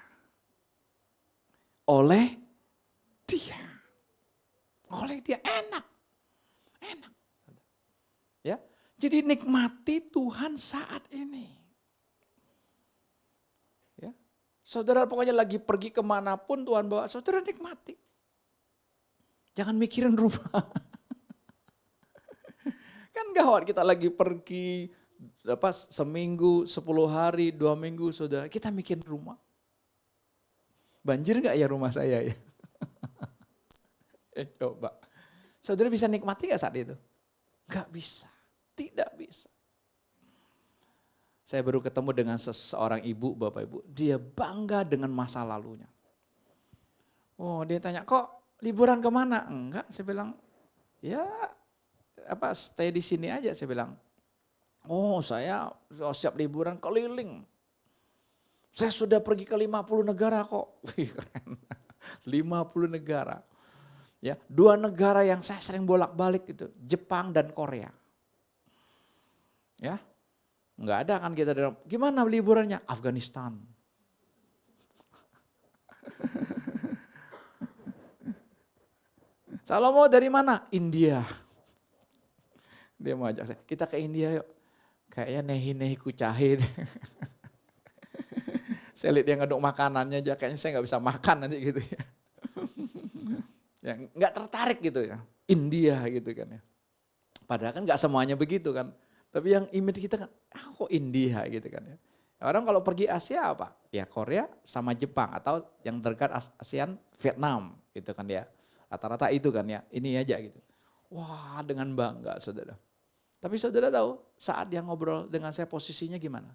Oleh dia. Oleh dia enak. Ya, jadi nikmati Tuhan saat ini. Ya, saudara pokoknya lagi pergi kemanapun Tuhan bawa, saudara nikmati. Jangan mikirin rumah. Kan gawat kita lagi pergi seminggu, 10 hari, 2 minggu saudara, kita mikirin rumah. Banjir gak ya rumah saya ya? Coba. Saudara bisa nikmati gak saat itu? Gak bisa. Tidak bisa. Saya baru ketemu dengan seorang ibu, bapak ibu. Dia bangga dengan masa lalunya. Oh dia tanya, kok liburan kemana? Enggak, saya bilang, ya stay di sini aja. Saya bilang, oh saya siap liburan keliling. Saya sudah pergi ke 50 negara kok. Wih keren. 50 negara. Ya, 2 negara yang saya sering bolak-balik itu, Jepang dan Korea. Ya, nggak ada kan kita dalam, gimana liburannya? Afghanistan. Salomo dari mana? India. Dia mau ajak saya, kita ke India yuk. Kayaknya nehi-nehi kucahe. Saya lihat dia ngaduk makanannya aja, kayaknya saya nggak bisa makan nanti gitu ya. Ya, nggak tertarik gitu ya, India gitu kan ya. Padahal kan nggak semuanya begitu kan. Tapi yang image kita kan, kok India gitu kan ya. Orang kalau pergi Asia apa? Ya Korea sama Jepang atau yang dekat ASEAN Vietnam gitu kan ya. Rata-rata itu kan ya, ini aja gitu. Wah dengan bangga saudara. Tapi saudara tahu saat dia ngobrol dengan saya posisinya gimana?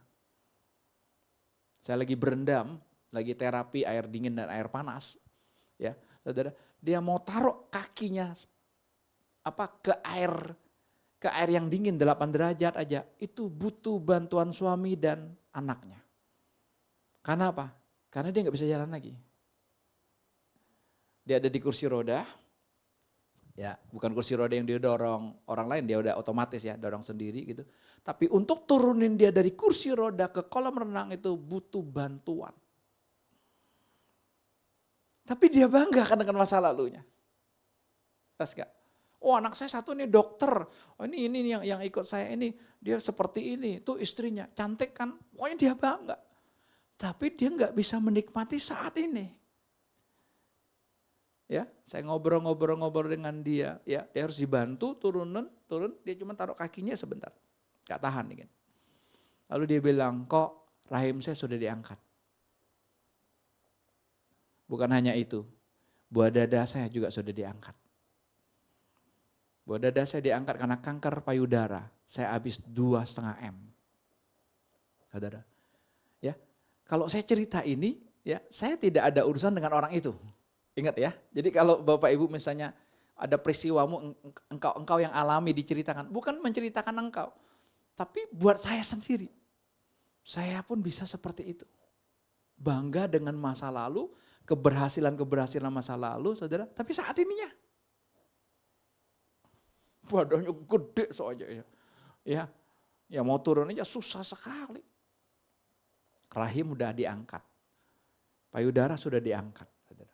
Saya lagi berendam, lagi terapi air dingin dan air panas. Ya, saudara, dia mau taruh kakinya ke air yang dingin 8 derajat aja, itu butuh bantuan suami dan anaknya. Karena apa? Karena dia nggak bisa jalan lagi. Dia ada di kursi roda, ya bukan kursi roda yang dia dorong orang lain, dia udah otomatis ya dorong sendiri gitu. Tapi untuk turunin dia dari kursi roda ke kolam renang itu butuh bantuan. Tapi dia bangga kan dengan masa lalunya. Tas gak? Oh anak saya satu nih dokter, oh ini yang ikut saya ini, dia seperti ini, tuh istrinya, cantik kan, pokoknya dia bangga. Tapi dia nggak bisa menikmati saat ini. Ya, saya ngobrol dengan dia, ya dia harus dibantu turun, dia cuma taruh kakinya sebentar, gak tahan nih. Lalu dia bilang, kok rahim saya sudah diangkat. Bukan hanya itu, buah dada saya juga sudah diangkat. Buah dada saya diangkat karena kanker payudara. Saya habis 2,5 M. Saudara, ya kalau saya cerita ini, ya saya tidak ada urusan dengan orang itu. Ingat ya, jadi kalau Bapak Ibu misalnya ada peristiwamu, engkau yang alami diceritakan. Bukan menceritakan engkau, tapi buat saya sendiri. Saya pun bisa seperti itu. Bangga dengan masa lalu, keberhasilan masa lalu saudara, tapi saat ininya badannya gede soalnya ya mau turun aja susah sekali. Rahim udah diangkat, payudara sudah diangkat, saudara.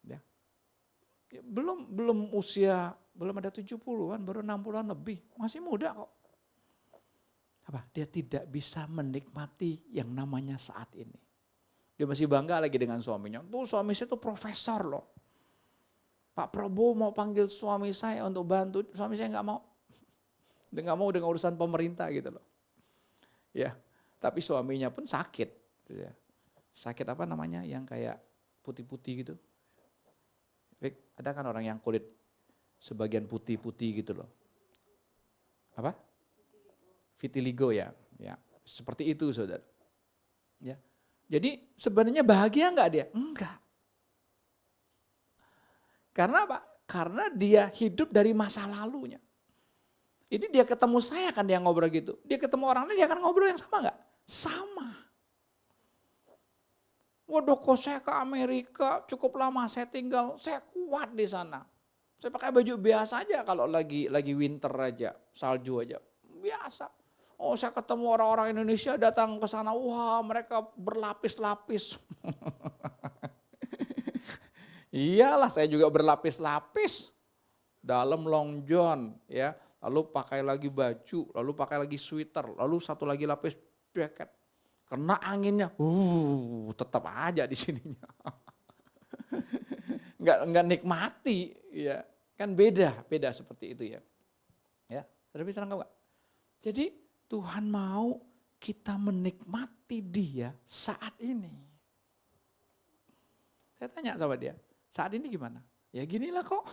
Ya, belum usia, belum ada 70-an, baru 60-an lebih, masih muda kok. Apa? Dia tidak bisa menikmati yang namanya saat ini. Dia masih bangga lagi dengan suaminya. Tuh suami saya tuh profesor loh. Pak Prabowo mau panggil suami saya untuk bantu, suami saya nggak mau. Dia nggak mau dengan urusan pemerintah gitu loh. Ya, tapi suaminya pun sakit. Ya. Sakit apa namanya yang kayak putih-putih gitu. Ada kan orang yang kulit sebagian putih-putih gitu loh. Apa? Vitiligo ya. Ya, seperti itu saudara. Ya. Jadi sebenarnya bahagia enggak dia? Enggak. Karena apa? Karena dia hidup dari masa lalunya. Ini dia ketemu saya kan dia ngobrol gitu. Dia ketemu orang lain dia akan ngobrol yang sama enggak? Sama. Waduh kok saya ke Amerika cukup lama saya tinggal, saya kuat di sana. Saya pakai baju biasa aja kalau lagi winter aja, salju aja, biasa. Oh saya ketemu orang-orang Indonesia datang ke sana, wah mereka berlapis-lapis. Iyalah saya juga berlapis-lapis. Dalam long john ya, lalu pakai lagi baju, lalu pakai lagi sweater, lalu satu lagi lapis jaket. Kena anginnya, tetap aja di sininya. Enggak nikmati, ya kan beda seperti itu ya. Ya, sudah bisa nangkap nggak? Jadi Tuhan mau kita menikmati Dia saat ini. Saya tanya sama dia, saat ini gimana? Ya ginilah kok.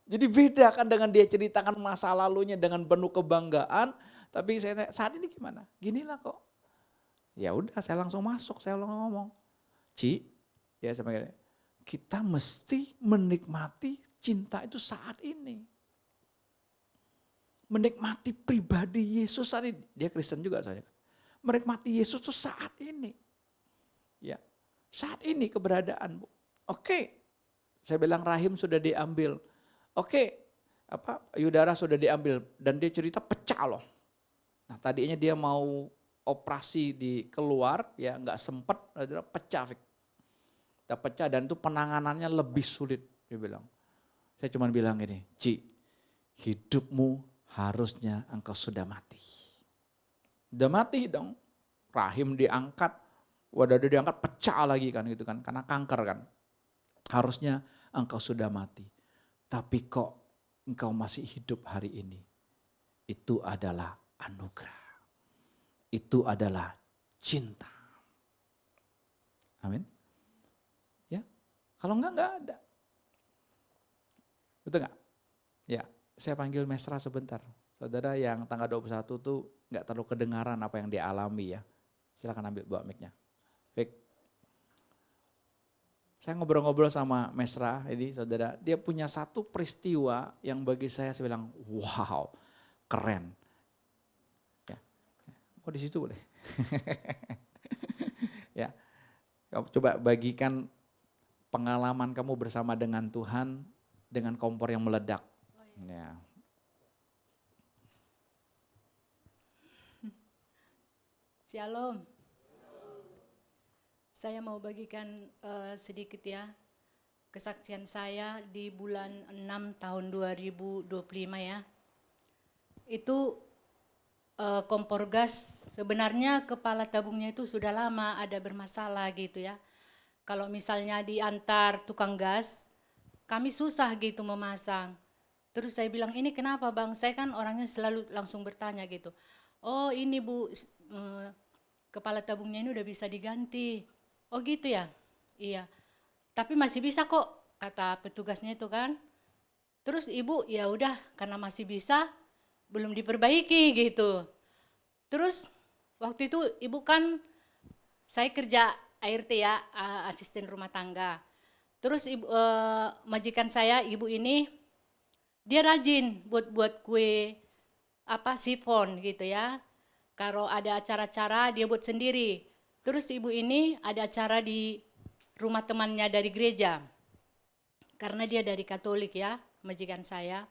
Jadi beda kan dengan dia ceritakan masa lalunya dengan penuh kebanggaan. Tapi saya tanya, saat ini gimana? Ginilah kok. Ya udah saya langsung masuk, saya langsung ngomong. Ci, ya sama kita mesti menikmati cinta itu saat ini. Menikmati pribadi Yesus saat ini. Dia Kristen juga soalnya. Menikmati Yesus itu saat ini. Ya, saat ini keberadaan, Bu. Oke, saya bilang rahim sudah diambil. Oke, payudara sudah diambil dan dia cerita pecah loh. Nah tadinya dia mau operasi di keluar, ya nggak sempet, pecah. Udah pecah dan itu penanganannya lebih sulit, dia bilang. Saya cuma bilang gini, Ci, hidupmu harusnya engkau sudah mati. Udah mati dong, rahim diangkat, wadah diangkat pecah lagi kan gitu kan, karena kanker kan. Harusnya engkau sudah mati, tapi kok engkau masih hidup hari ini. Itu adalah anugerah. Itu adalah cinta. Amin. Ya, kalau enggak ada. Betul enggak? Ya, saya panggil Mesra sebentar. Saudara yang tanggal 21 tuh enggak terlalu kedengaran apa yang dia alami ya. Silakan ambil bawa mic-nya. Baik. Saya ngobrol-ngobrol sama Mesra, ini saudara, dia punya satu peristiwa yang bagi saya bilang, wow, keren. Ya, oh di situ boleh. Ya, coba bagikan pengalaman kamu bersama dengan Tuhan dengan kompor yang meledak. Ya. Shalom. Saya mau bagikan sedikit ya kesaksian saya di bulan 6 tahun 2025 ya. Itu kompor gas sebenarnya kepala tabungnya itu sudah lama ada bermasalah gitu ya. Kalau misalnya diantar tukang gas, kami susah gitu memasang. Terus saya bilang, ini kenapa Bang? Saya kan orangnya selalu langsung bertanya gitu. Oh ini Bu, kepala tabungnya ini udah bisa diganti. Oh gitu ya? Iya. Tapi masih bisa kok, kata petugasnya itu kan. Terus ibu ya udah karena masih bisa, belum diperbaiki gitu. Terus waktu itu ibu kan, saya kerja ART ya, asisten rumah tangga. Terus ibu, majikan saya, ibu ini, dia rajin buat kue sifon gitu ya. Kalau ada acara-acara dia buat sendiri. Terus ibu ini ada acara di rumah temannya dari gereja. Karena dia dari Katolik ya, majikan saya.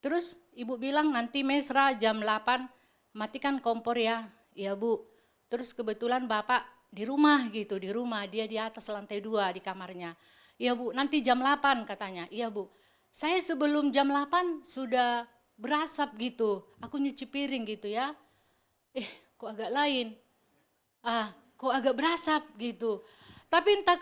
Terus ibu bilang nanti Mesra jam 8 matikan kompor ya. Iya Bu. Terus kebetulan bapak di rumah gitu, di rumah. Dia di atas lantai 2 di kamarnya. Iya Bu, nanti jam 8 katanya. Iya Bu. Saya sebelum jam 8 sudah berasap gitu. Aku nyuci piring gitu ya. Kok agak lain. kok agak berasap gitu. Tapi entah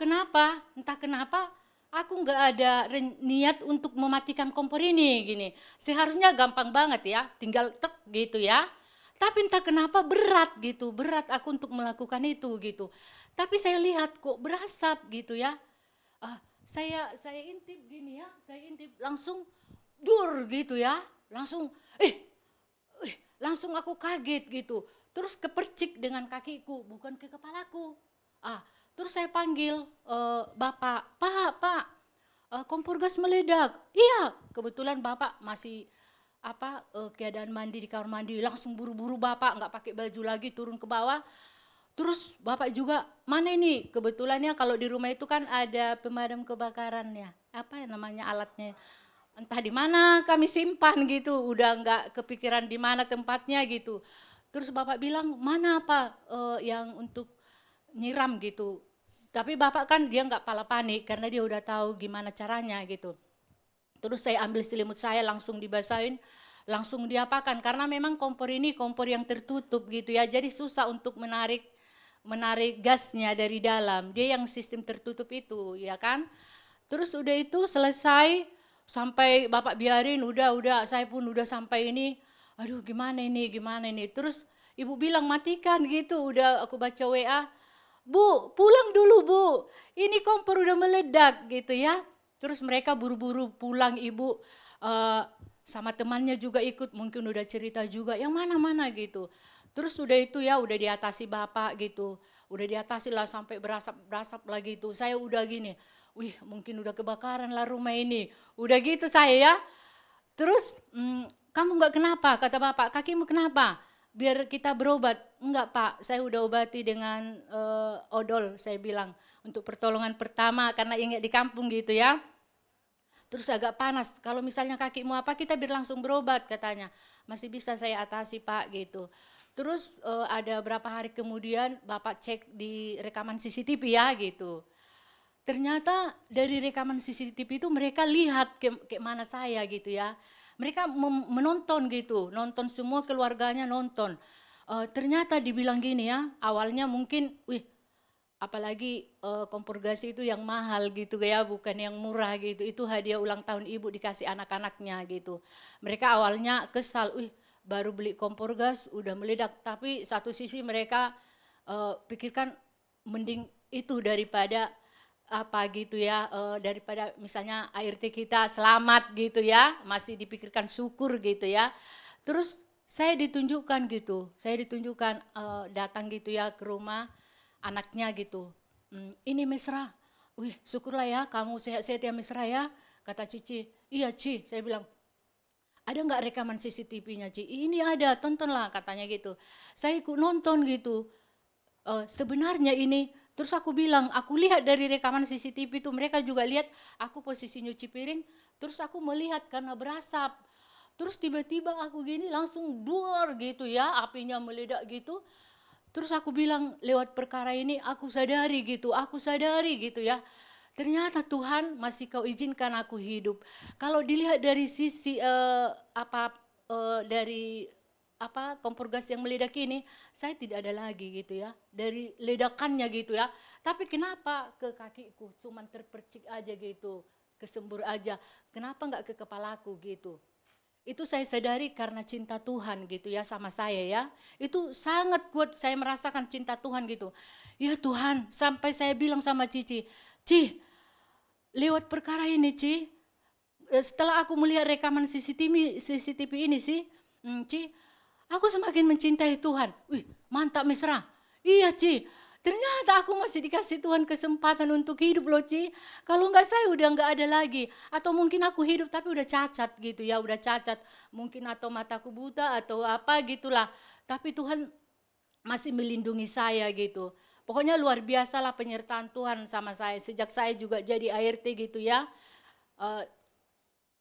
kenapa aku nggak ada niat untuk mematikan kompor ini gini. Seharusnya gampang banget ya, tinggal tek gitu ya. Tapi entah kenapa berat gitu, berat aku untuk melakukan itu gitu. Tapi saya lihat kok berasap gitu ya. Saya intip gini ya, saya intip langsung dur gitu ya. Langsung langsung aku kaget gitu. Terus kepercik dengan kakiku, bukan ke kepalaku. Terus saya panggil bapak, Pak, kompor gas meledak. Iya, kebetulan bapak masih keadaan mandi di kamar mandi. Langsung buru-buru bapak, nggak pakai baju lagi, turun ke bawah. Terus bapak juga, mana ini? Kebetulannya kalau di rumah itu kan ada pemadam kebakarannya. Apa namanya alatnya? Entah di mana kami simpan gitu, udah nggak kepikiran di mana tempatnya gitu. Terus bapak bilang, mana yang untuk nyiram gitu. Tapi bapak kan dia nggak pala panik karena dia udah tahu gimana caranya gitu. Terus saya ambil selimut saya langsung dibasahin, langsung diapakan karena memang kompor ini kompor yang tertutup gitu ya. Jadi susah untuk menarik gasnya dari dalam. Dia yang sistem tertutup itu ya kan. Terus udah itu selesai sampai bapak biarin udah saya pun udah sampai ini. Aduh gimana ini. Terus ibu bilang matikan gitu. Udah aku baca WA. Bu, pulang dulu Bu, ini kompor udah meledak gitu ya. Terus mereka buru-buru pulang ibu, sama temannya juga ikut, mungkin udah cerita juga, yang mana-mana gitu. Terus udah itu ya, udah diatasi bapak gitu, udah diatasi lah sampai berasap lagi itu. Saya udah gini, wih mungkin udah kebakaran lah rumah ini, udah gitu saya ya. Terus kamu nggak kenapa, kata bapak, kakimu kenapa? Biar kita berobat. Enggak Pak, saya udah obati dengan odol, saya bilang. Untuk pertolongan pertama karena ingat di kampung gitu ya. Terus agak panas, kalau misalnya kakimu apa kita biar langsung berobat katanya. Masih bisa saya atasi Pak gitu. Terus ada berapa hari kemudian Bapak cek di rekaman CCTV ya gitu. Ternyata dari rekaman CCTV itu mereka lihat ke mana saya gitu ya. Mereka menonton gitu, nonton semua keluarganya nonton. Ternyata dibilang gini ya, awalnya mungkin, apalagi kompor gas itu yang mahal gitu ya, bukan yang murah gitu. Itu hadiah ulang tahun ibu dikasih anak-anaknya gitu. Mereka awalnya kesal, baru beli kompor gas udah meledak. Tapi satu sisi mereka pikirkan mending itu daripada gitu ya, daripada misalnya ART kita selamat gitu ya, masih dipikirkan syukur gitu ya. Terus saya ditunjukkan datang gitu ya ke rumah anaknya gitu. Ini Mesra, syukurlah ya kamu sehat-sehat ya Mesra ya, kata Cici. Iya Ci, saya bilang, ada nggak rekaman CCTV-nya Ci? Ini ada, tontonlah katanya gitu. Saya ikut nonton gitu. Sebenarnya ini, terus aku bilang, aku lihat dari rekaman CCTV itu, mereka juga lihat aku posisi nyuci piring, terus aku melihat karena berasap. Terus tiba-tiba aku gini langsung duar gitu ya, apinya meledak gitu. Terus aku bilang lewat perkara ini aku sadari gitu ya. Ternyata Tuhan masih kau izinkan aku hidup. Kalau dilihat dari sisi dari kompor gas yang meledak ini, saya tidak ada lagi gitu ya, dari ledakannya gitu ya. Tapi kenapa ke kakiku cuman terpercik aja gitu, kesembur aja, kenapa enggak ke kepalaku gitu. Itu saya sadari karena cinta Tuhan gitu ya sama saya ya. Itu sangat kuat saya merasakan cinta Tuhan gitu. Ya Tuhan, sampai saya bilang sama Cici, lewat perkara ini Ci, setelah aku melihat rekaman CCTV ini sih, Ci, aku semakin mencintai Tuhan. Mantap Mesra. Iya Ci, ternyata aku masih dikasih Tuhan kesempatan untuk hidup loh Ci. Kalau enggak saya udah enggak ada lagi. Atau mungkin aku hidup tapi udah cacat gitu ya, udah cacat. Mungkin atau mataku buta atau apa gitulah. Tapi Tuhan masih melindungi saya gitu. Pokoknya luar biasa lah penyertaan Tuhan sama saya. Sejak saya juga jadi ART gitu ya.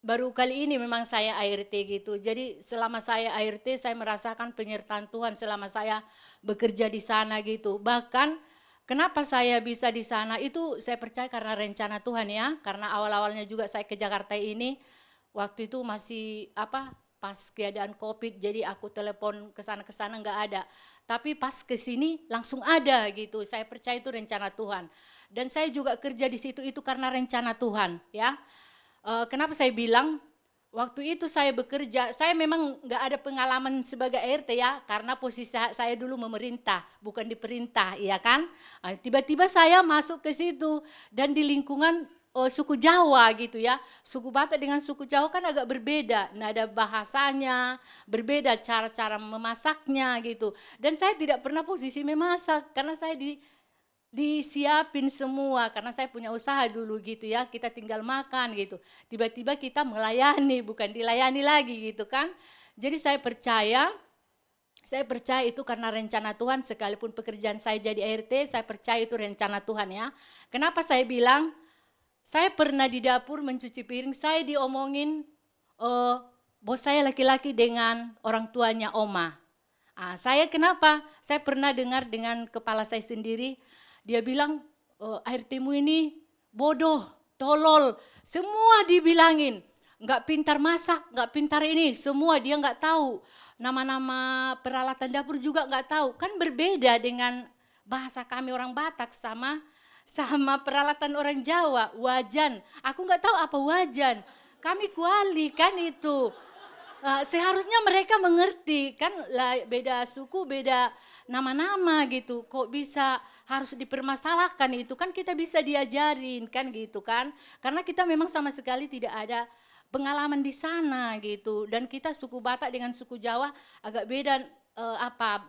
Baru kali ini memang saya ART gitu. Jadi selama saya ART saya merasakan penyertaan Tuhan selama saya bekerja di sana gitu. Bahkan kenapa saya bisa di sana itu saya percaya karena rencana Tuhan ya. Karena awal-awalnya juga saya ke Jakarta ini waktu itu masih pas keadaan COVID, jadi aku telepon ke sana nggak ada. Tapi pas ke sini langsung ada gitu. Saya percaya itu rencana Tuhan. Dan saya juga kerja di situ itu karena rencana Tuhan, ya. Kenapa saya bilang waktu itu saya bekerja, saya memang nggak ada pengalaman sebagai ART ya, karena posisi saya dulu memerintah, bukan diperintah, iya kan? Tiba-tiba saya masuk ke situ dan di lingkungan suku Jawa gitu ya. Suku Batak dengan suku Jawa kan agak berbeda, nada bahasanya, berbeda cara-cara memasaknya gitu. Dan saya tidak pernah posisi memasak karena saya disiapin semua karena saya punya usaha dulu gitu ya. Kita tinggal makan gitu. Tiba-tiba kita melayani, bukan dilayani lagi gitu kan. Jadi saya percaya itu karena rencana Tuhan, sekalipun pekerjaan saya jadi ART, saya percaya itu rencana Tuhan ya. Kenapa saya bilang? Saya pernah di dapur mencuci piring, saya diomongin bos saya laki-laki dengan orang tuanya Oma. Saya kenapa? Saya pernah dengar dengan kepala saya sendiri, dia bilang ART-mu ini bodoh, tolol, semua dibilangin. Nggak pintar masak, nggak pintar ini, semua dia nggak tahu. Nama-nama peralatan dapur juga nggak tahu. Kan berbeda dengan bahasa kami orang Batak sama peralatan orang Jawa, wajan. Aku nggak tahu apa wajan. Kami kuali kan itu. Seharusnya mereka mengerti kan beda suku, beda nama-nama gitu. Kok bisa harus dipermasalahkan itu kan kita bisa diajarin kan gitu kan. Karena kita memang sama sekali tidak ada pengalaman di sana gitu. Dan kita suku Batak dengan suku Jawa agak beda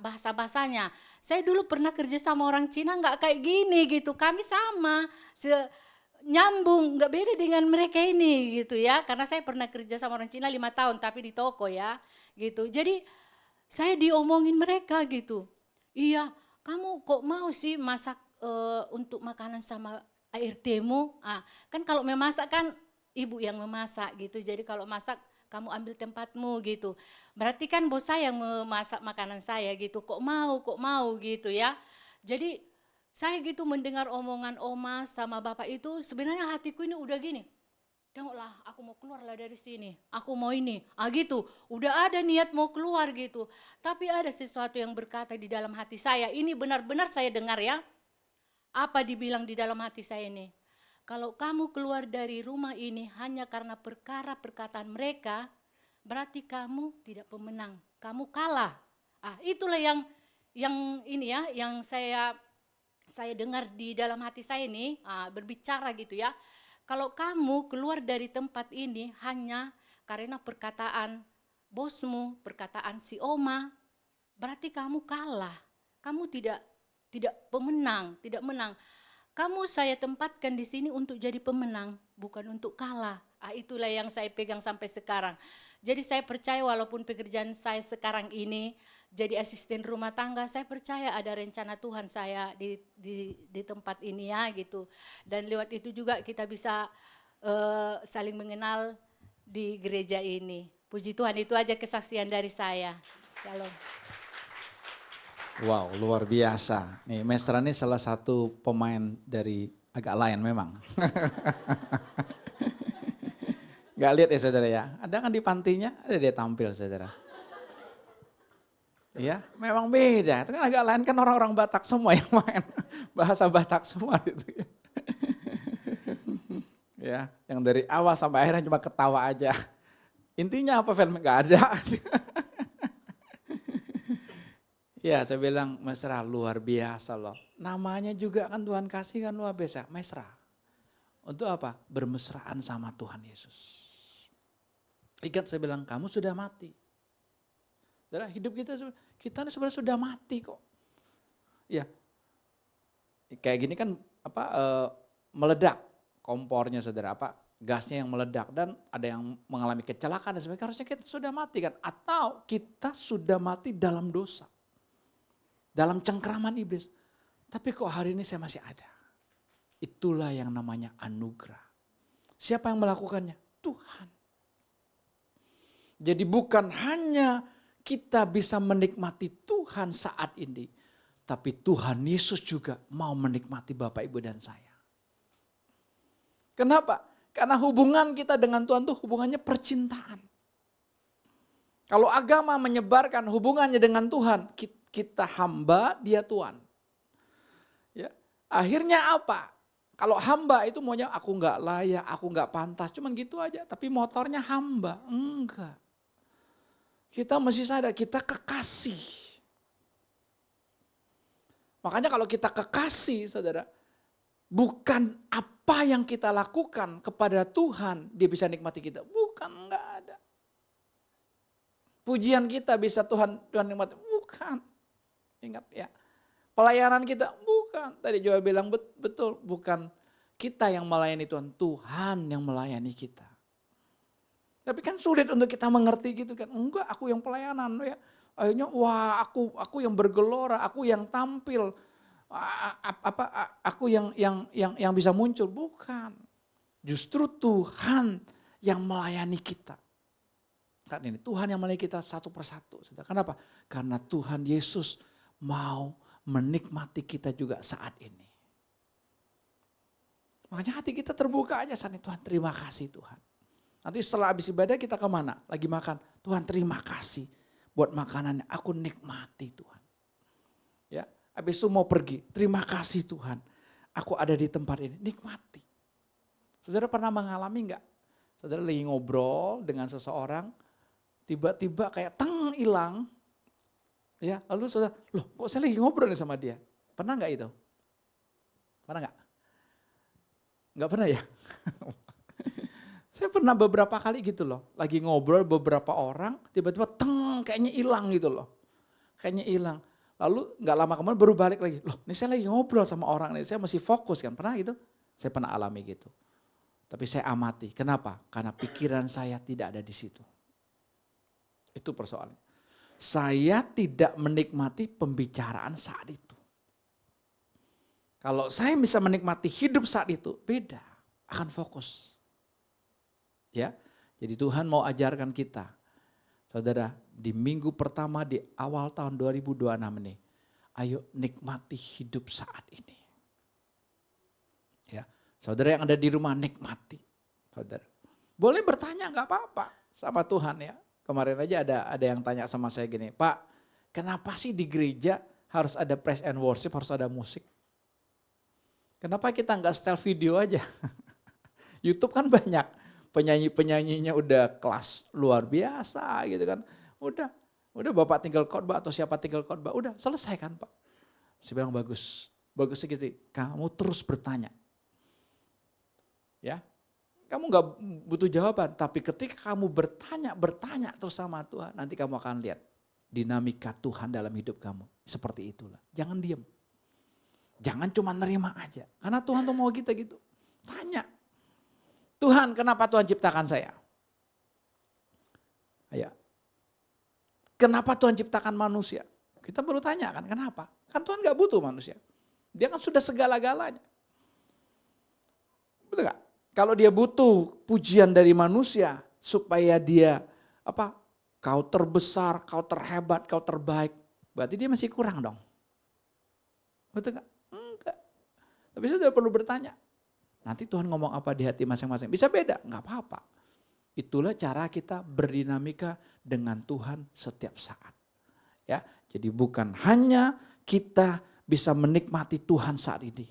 bahasa-bahasanya. Saya dulu pernah kerja sama orang Cina nggak kayak gini gitu. Kami sama, nyambung, nggak beda dengan mereka ini gitu ya. Karena saya pernah kerja sama orang Cina 5 tahun tapi di toko ya gitu. Jadi saya diomongin mereka gitu. Iya, kamu kok mau sih masak untuk makanan sama ART-mu? Kan kalau memasak kan ibu yang memasak gitu. Jadi kalau masak kamu ambil tempatmu gitu. Berarti kan bos saya yang memasak makanan saya gitu. Kok mau gitu ya. Jadi saya gitu mendengar omongan Oma sama bapak itu sebenarnya hatiku ini udah gini. Tengoklah aku mau keluar lah dari sini. Aku mau ini. Gitu. Udah ada niat mau keluar gitu. Tapi ada sesuatu yang berkata di dalam hati saya. Ini benar-benar saya dengar ya. Apa dibilang di dalam hati saya ini? Kalau kamu keluar dari rumah ini hanya karena perkara perkataan mereka, berarti kamu tidak pemenang, kamu kalah. Itulah yang ini ya, yang saya dengar di dalam hati saya ini berbicara gitu ya. Kalau kamu keluar dari tempat ini hanya karena perkataan bosmu, perkataan si Oma, berarti kamu kalah. Kamu tidak pemenang, tidak menang. Kamu saya tempatkan di sini untuk jadi pemenang, bukan untuk kalah. Itulah yang saya pegang sampai sekarang. Jadi saya percaya walaupun pekerjaan saya sekarang ini jadi asisten rumah tangga, saya percaya ada rencana Tuhan saya di tempat ini ya gitu. Dan lewat itu juga kita bisa saling mengenal di gereja ini. Puji Tuhan, itu aja kesaksian dari saya. Shalom. Wow, luar biasa. Nih, Mesra ini salah satu pemain dari agak lain memang. Gak lihat ya saudara ya, ada kan di pantinya, ada dia tampil saudara. Iya, memang beda. Itu kan agak lain kan orang-orang Batak semua yang main. Bahasa Batak semua gitu ya. Ya, yang dari awal sampai akhirnya cuma ketawa aja. Intinya apa film? Gak ada. Ya, saya bilang Mesra luar biasa loh. Namanya juga kan Tuhan kasih kan luar biasa, Mesra. Untuk apa? Bermesraan sama Tuhan Yesus. Ingat saya bilang kamu sudah mati. Saudara, hidup kita sebenarnya sudah mati kok. Ya, kayak gini kan meledak kompornya saudara, gasnya yang meledak dan ada yang mengalami kecelakaan dan sebagainya. Harusnya kita sudah mati kan, atau kita sudah mati dalam dosa. Dalam cengkraman iblis. Tapi kok hari ini saya masih ada. Itulah yang namanya anugerah. Siapa yang melakukannya? Tuhan. Jadi bukan hanya kita bisa menikmati Tuhan saat ini. Tapi Tuhan Yesus juga mau menikmati Bapak, Ibu, dan saya. Kenapa? Karena hubungan kita dengan Tuhan itu hubungannya percintaan. Kalau agama menyebarkan hubungannya dengan Tuhan, kita hamba, dia Tuhan. Ya. Akhirnya apa? Kalau hamba itu maunya aku nggak layak, aku nggak pantas, cuman gitu aja. Tapi motornya hamba, enggak. Kita mesti sadar, kita kekasih. Makanya kalau kita kekasih, saudara, bukan apa yang kita lakukan kepada Tuhan, dia bisa nikmati kita. Bukan, enggak ada. Pujian kita bisa Tuhan nikmati, bukan. Ingat ya. Pelayanan kita, bukan. Tadi Joel bilang betul, bukan kita yang melayani Tuhan, Tuhan yang melayani kita. Tapi kan sulit untuk kita mengerti gitu kan. Enggak, aku yang pelayanan ya. Akhirnya wah aku yang bergelora, aku yang tampil. Aku yang bisa muncul, bukan. Justru Tuhan yang melayani kita. Saat ini Tuhan yang melayani kita satu persatu. Kenapa? Karena Tuhan Yesus mau menikmati kita juga saat ini. Makanya hati kita terbuka aja saat ini. Tuhan terima kasih Tuhan. Nanti setelah habis ibadah kita kemana? Lagi makan. Tuhan terima kasih buat makanannya. Aku nikmati Tuhan. Ya, habis itu mau pergi. Terima kasih Tuhan. Aku ada di tempat ini. Nikmati. Saudara pernah mengalami enggak? Saudara lagi ngobrol dengan seseorang. Tiba-tiba kayak hilang. Ya, lalu saudara, loh kok saya lagi ngobrol nih sama dia? Pernah enggak itu? Pernah enggak? Enggak pernah ya? Saya pernah beberapa kali gitu loh. Lagi ngobrol beberapa orang, tiba-tiba kayaknya hilang gitu loh. Kayaknya hilang. Lalu enggak lama kemudian baru balik lagi. Loh ini saya lagi ngobrol sama orang nih, saya masih fokus kan. Pernah gitu? Saya pernah alami gitu. Tapi saya amati. Kenapa? Karena pikiran saya tidak ada di situ. Itu persoalannya. Saya tidak menikmati pembicaraan saat itu. Kalau saya bisa menikmati hidup saat itu, beda. Akan fokus. Ya, jadi Tuhan mau ajarkan kita. Saudara, di minggu pertama di awal tahun 2026 ini, ayo nikmati hidup saat ini. Ya, saudara yang ada di rumah nikmati. Saudara, boleh bertanya nggak apa-apa sama Tuhan ya. Kemarin aja ada yang tanya sama saya gini, Pak, kenapa sih di gereja harus ada praise and worship, harus ada musik? Kenapa kita nggak setel video aja? YouTube kan banyak, penyanyi-penyanyinya udah kelas luar biasa gitu kan. Udah Bapak tinggal khotbah atau siapa tinggal khotbah, udah selesai kan Pak. Saya bilang bagus gitu, kamu terus bertanya. Ya. Kamu gak butuh jawaban, tapi ketika kamu bertanya terus sama Tuhan, nanti kamu akan lihat dinamika Tuhan dalam hidup kamu. Seperti itulah, jangan diam. Jangan cuma nerima aja, karena Tuhan tuh mau kita gitu. Tanya, Tuhan kenapa Tuhan ciptakan saya? Ya. Kenapa Tuhan ciptakan manusia? Kita baru tanya kan, kenapa? Kan Tuhan gak butuh manusia. Dia kan sudah segala-galanya. Betul gak? Kalau dia butuh pujian dari manusia supaya dia kau terbesar, kau terhebat, kau terbaik, berarti dia masih kurang dong. Betul gak? Enggak. Tapi sudah perlu bertanya. Nanti Tuhan ngomong apa di hati masing-masing. Bisa beda, enggak apa-apa. Itulah cara kita berdinamika dengan Tuhan setiap saat. Ya, jadi bukan hanya kita bisa menikmati Tuhan saat ini,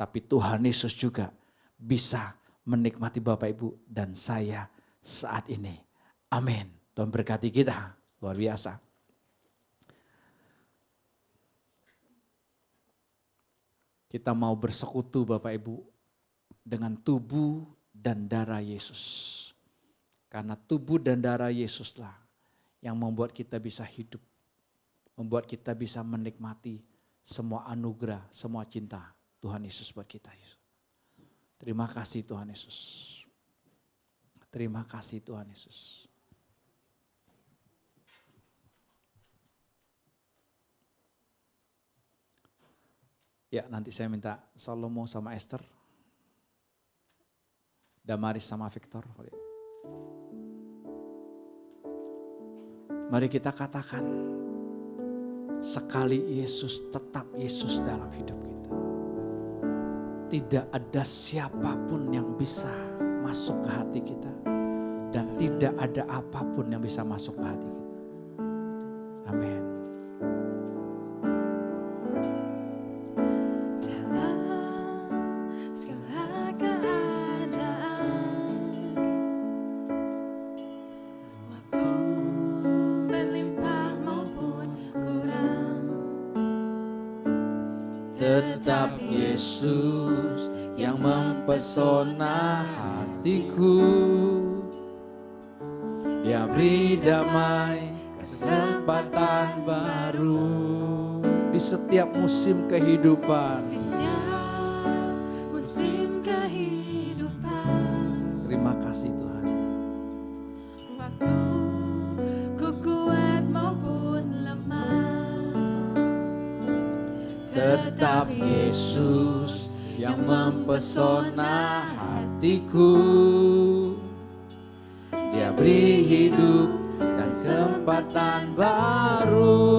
tapi Tuhan Yesus juga bisa menikmati Bapak Ibu dan saya saat ini. Amin. Tuhan berkati kita. Luar biasa. Kita mau bersekutu Bapak Ibu dengan tubuh dan darah Yesus. Karena tubuh dan darah Yesuslah yang membuat kita bisa hidup. Membuat kita bisa menikmati semua anugerah, semua cinta Tuhan Yesus buat kita. Terima kasih Tuhan Yesus. Terima kasih Tuhan Yesus. Ya, nanti saya minta Salomo sama Esther. Damaris sama Victor. Mari kita katakan, sekali Yesus tetap Yesus dalam hidup kita. Tidak ada siapapun yang bisa masuk ke hati kita. Dan tidak ada apapun yang bisa masuk ke hati kita. Amin. Dalam segala keadaan, waktu berlimpah maupun kurang, Tetap Yesus yang mempesona hatiku. Dia beri damai, kesempatan baru di setiap musim kehidupan. di setiap musim kehidupan. Terima kasih Tuhan. Waktu ku kuat maupun lemah, Tetap Yesus yang mempesona hatiku. Dia beri hidup dan kesempatan baru.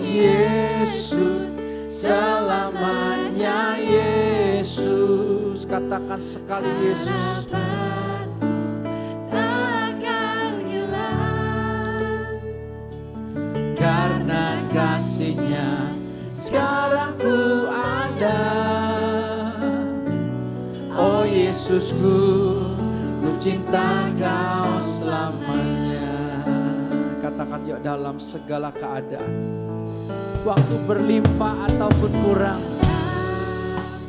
Yesus selamanya Yesus. Katakan sekali Yesus. harapanku tak akan hilang, Karena kasih-Nya sekarang ku ada. Oh Yesusku, ku cinta Kau selamanya. Katakan yuk dalam segala keadaan, waktu berlimpah ataupun kurang,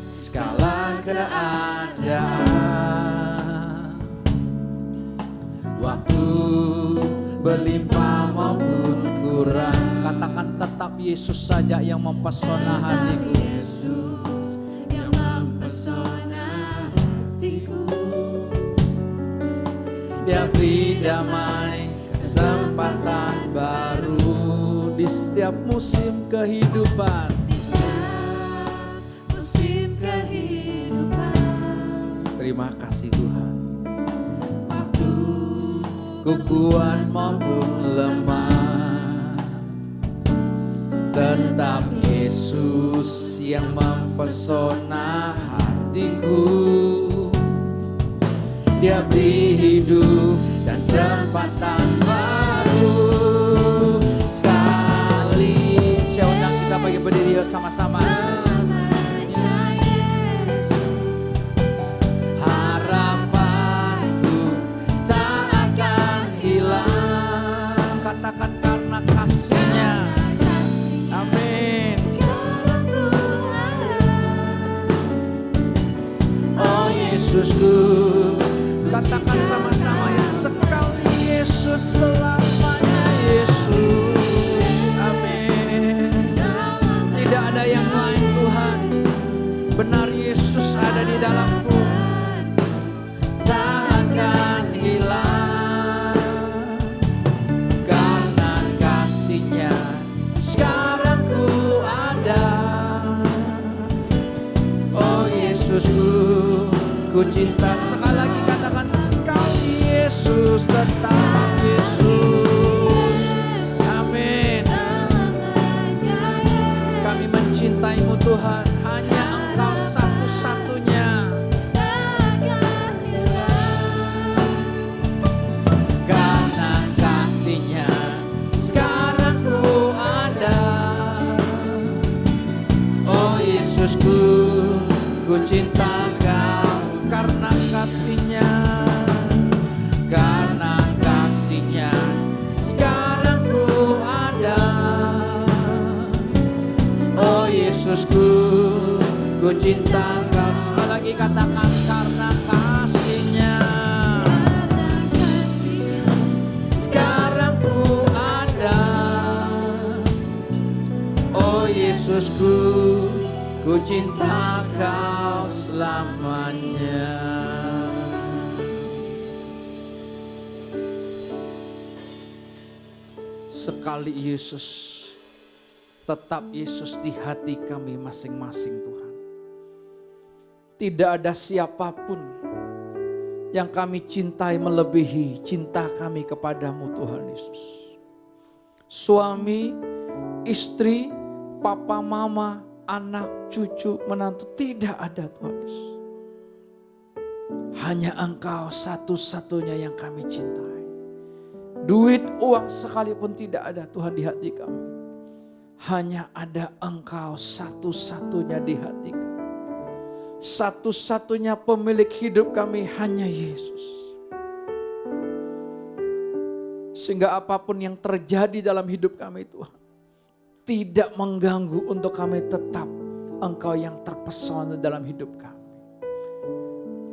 segala keadaan, waktu berlimpah maupun kurang. Katakan tetap Yesus saja yang mempesona hatiku. Yesus yang mempesona hatiku. Dia beri damai, kesempatan baru di setiap musim kehidupan. Di setiap musim kehidupan, Terima kasih Tuhan. waktu Ku kuat maupun lemah, tetap Yesus yang mempesona hatiku. Dia beri hidup dan kesempatan baru. Sekali saya undang kita bagi berdiri yuk sama-sama. selamanya Yesus. Harapanku tak akan hilang. Katakan karena kasih-Nya. Amin. Sekarang ku ada. Oh Yesusku, katakan sama-sama ya, sekali Yesus selamanya Yesus. Amin. Tidak ada yang lain Tuhan. Benar Yesus ada di dalamku. Tak akan hilang. Karena kasih-Nya sekarang ku ada. Oh Yesusku, ku cinta. Sekali lagi katakan sekali Yesus, tetap Yesus. Amin. Kami mencintaimu Tuhan, hanya Engkau satu-satunya. Karena kasih-Nya sekarang ku ada. Oh Yesusku, ku cinta Kau karena kasih-Nya. Karena kasih-Nya sekarang ku ada. Oh Yesusku, ku cinta Kau. Sekali lagi katakan karena kasih-Nya sekarang ku ada. Oh Yesusku, ku cinta Kau selamanya. Sekali Yesus, tetap Yesus di hati kami masing-masing Tuhan. Tidak ada siapapun yang kami cintai melebihi cinta kami kepadamu Tuhan Yesus. Suami, istri, papa, mama, anak, cucu, menantu, tidak ada Tuhan Yesus. Hanya Engkau satu-satunya yang kami cintai. duit, uang sekalipun tidak ada Tuhan di hati kami. Hanya ada Engkau satu-satunya di hati kami. Satu-satunya pemilik hidup kami hanya Yesus. Sehingga apapun yang terjadi dalam hidup kami Tuhan, tidak mengganggu untuk kami tetap Engkau yang terpesona dalam hidup kami.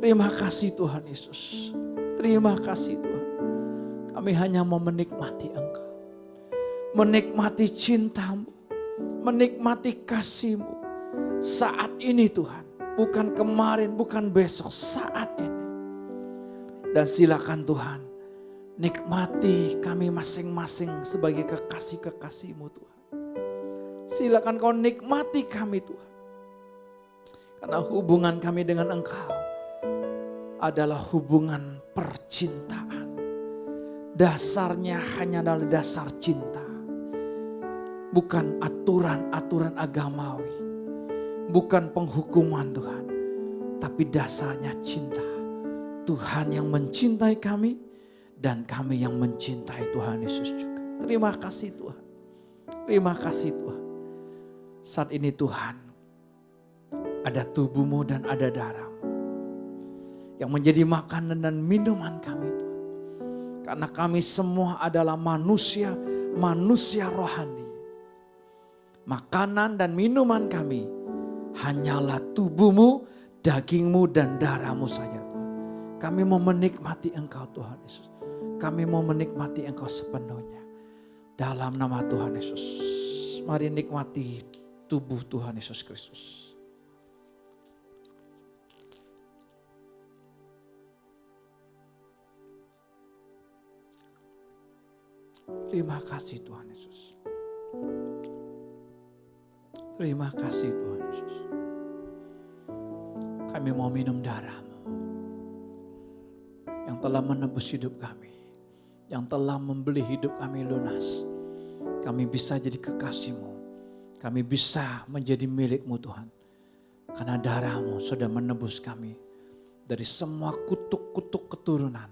Terima kasih Tuhan Yesus. Terima kasih Tuhan. Kami hanya mau menikmati Engkau. Menikmati cinta-Mu. Menikmati kasih-Mu. Saat ini Tuhan. Bukan kemarin, bukan besok. Saat ini. Dan silakan Tuhan. Nikmati kami masing-masing sebagai kekasih-kekasih-Mu Tuhan. Silakan Kau nikmati kami Tuhan. Karena hubungan kami dengan Engkau adalah hubungan percintaan. Dasarnya hanya adalah dasar cinta. Bukan aturan-aturan agamawi. Bukan penghukuman Tuhan. Tapi dasarnya cinta. Tuhan yang mencintai kami dan kami yang mencintai Tuhan Yesus juga. Terima kasih Tuhan. Terima kasih Tuhan. Saat ini Tuhan, ada tubuh-Mu dan ada darah-Mu yang menjadi makanan dan minuman kami Tuhan. Karena kami semua adalah manusia rohani. Makanan dan minuman kami hanyalah tubuh-Mu, daging-Mu dan darah-Mu saja Tuhan. Kami mau menikmati Engkau Tuhan Yesus. Kami mau menikmati Engkau sepenuhnya. Dalam nama Tuhan Yesus. Mari nikmati tubuh Tuhan Yesus Kristus. Terima kasih Tuhan Yesus. Terima kasih Tuhan Yesus. Kami mau minum darah-Mu yang telah menebus hidup kami. Yang telah membeli hidup kami lunas. Kami bisa jadi kekasih-Mu. Kami bisa menjadi milik-Mu Tuhan. Karena darah-Mu sudah menebus kami. Dari semua kutuk-kutuk keturunan.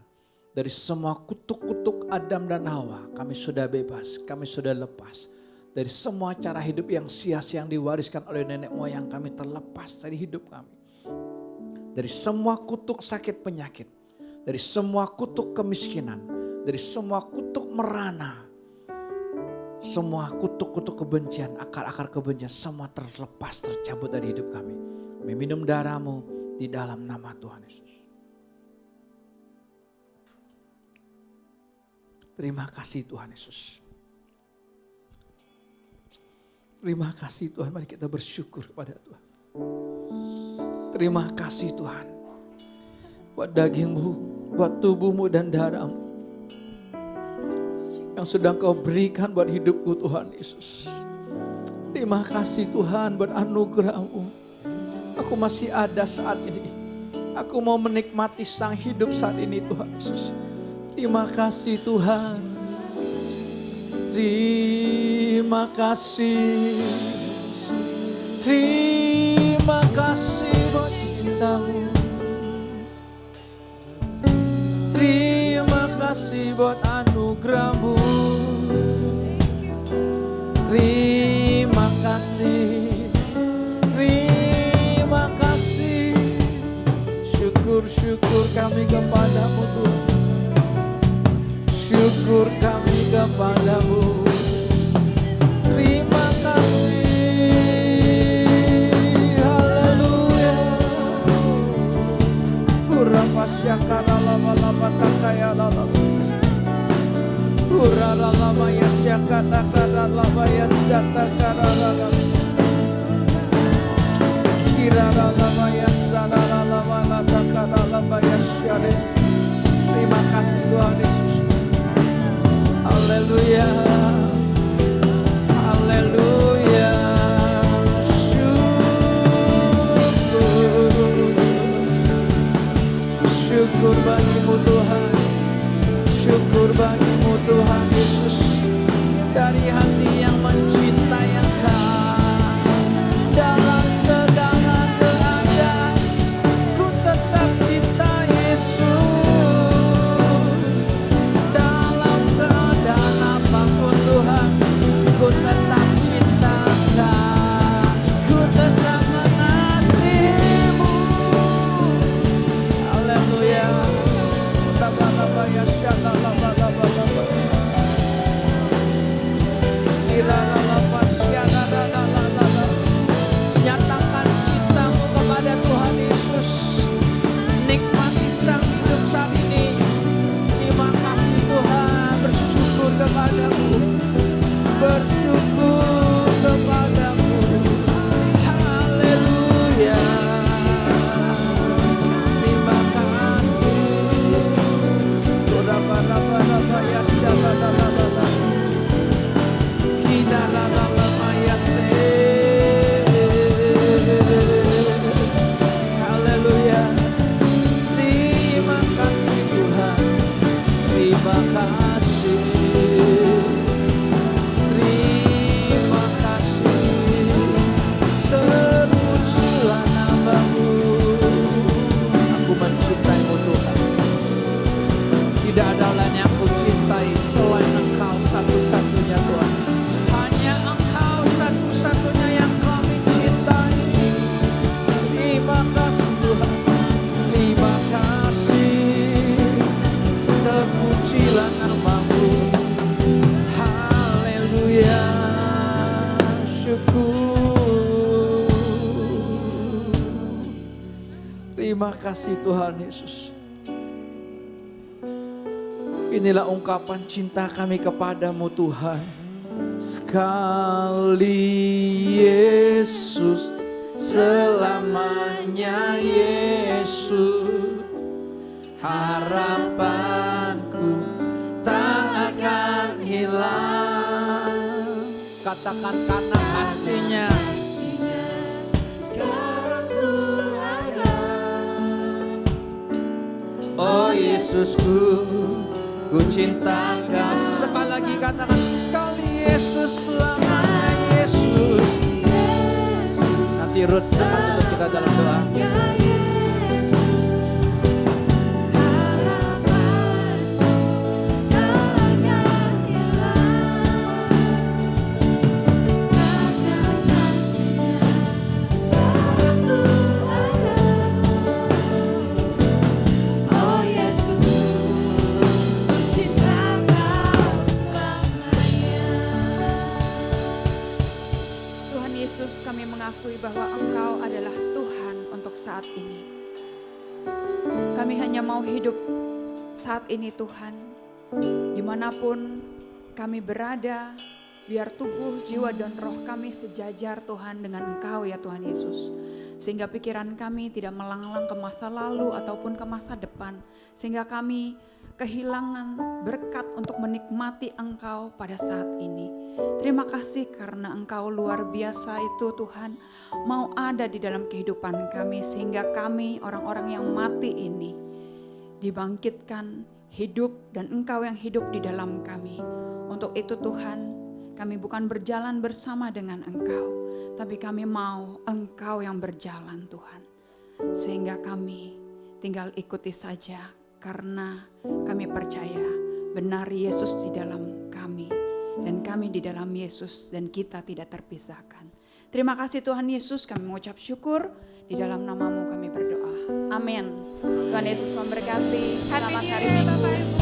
Dari semua kutuk-kutuk Adam dan Hawa. Kami sudah bebas, kami sudah lepas. Dari semua cara hidup yang sia-sia yang diwariskan oleh nenek moyang kami terlepas dari hidup kami. Dari semua kutuk sakit penyakit. Dari semua kutuk kemiskinan. Dari semua kutuk merana. Semua kutuk-kutuk kebencian, akar-akar kebencian, semua terlepas, tercabut dari hidup kami. Kami minum darah-Mu di dalam nama Tuhan Yesus. Terima kasih Tuhan Yesus. Terima kasih Tuhan, mari kita bersyukur kepada Tuhan. Terima kasih Tuhan. Buat daging-Mu, buat tubuh-Mu dan darah-Mu. Yang sudah Kau berikan buat hidupku Tuhan Yesus. Terima kasih Tuhan buat anugerah-Mu. Aku masih ada saat ini. Aku mau menikmati sang hidup saat ini Tuhan Yesus. Terima kasih Tuhan. Terima kasih. Terima kasih buat cinta-Mu. Terima kasih buat anugerah-Mu. Terima kasih. Terima kasih. Syukur kami kepada-Mu Tuhan. Syukur kami kepada-Mu. Terima kasih. Haleluya. Urapasyakara lama-lama takaya lama. Urara lama yasyakata kara lama yasyakata lama. Kirara lama yasyara lama takara lama yasyare. Terima kasih Tuhan Yesus. Haleluya. Haleluya. Syukur bagi-Mu Tuhan. Syukur bagi-Mu Tuhan Yesus. Dari hati yang mencintai, yang Terima kasih Tuhan Yesus. Inilah ungkapan cinta kami kepadamu Tuhan. Sekali Yesus, selamanya Yesus. Harapanku tak akan hilang. Katakan karena kasih-Nya. Oh Yesusku, ku cinta Kau. Sekali lagi katakan, sekali Yesus, selamanya Yesus. Nanti Ruth akan tutup kita dalam doa. Kami mengakui bahwa Engkau adalah Tuhan untuk saat ini. Kami hanya mau hidup saat ini Tuhan. Dimanapun kami berada, biar tubuh, jiwa, dan roh kami sejajar Tuhan dengan Engkau ya Tuhan Yesus. Sehingga pikiran kami tidak melanglang ke masa lalu ataupun ke masa depan. Sehingga kami kehilangan berkat untuk menikmati Engkau pada saat ini. Terima kasih karena Engkau luar biasa itu Tuhan mau ada di dalam kehidupan kami sehingga kami orang-orang yang mati ini dibangkitkan hidup dan Engkau yang hidup di dalam kami. Untuk itu Tuhan kami bukan berjalan bersama dengan Engkau tapi kami mau Engkau yang berjalan Tuhan. Sehingga kami tinggal ikuti saja karena kami percaya benar Yesus di dalam kami. Dan kami di dalam Yesus dan kita tidak terpisahkan. Terima kasih Tuhan Yesus, kami mengucap syukur. Di dalam nama-Mu kami berdoa. Amin. Tuhan Yesus memberkati. Selamat hari Minggu.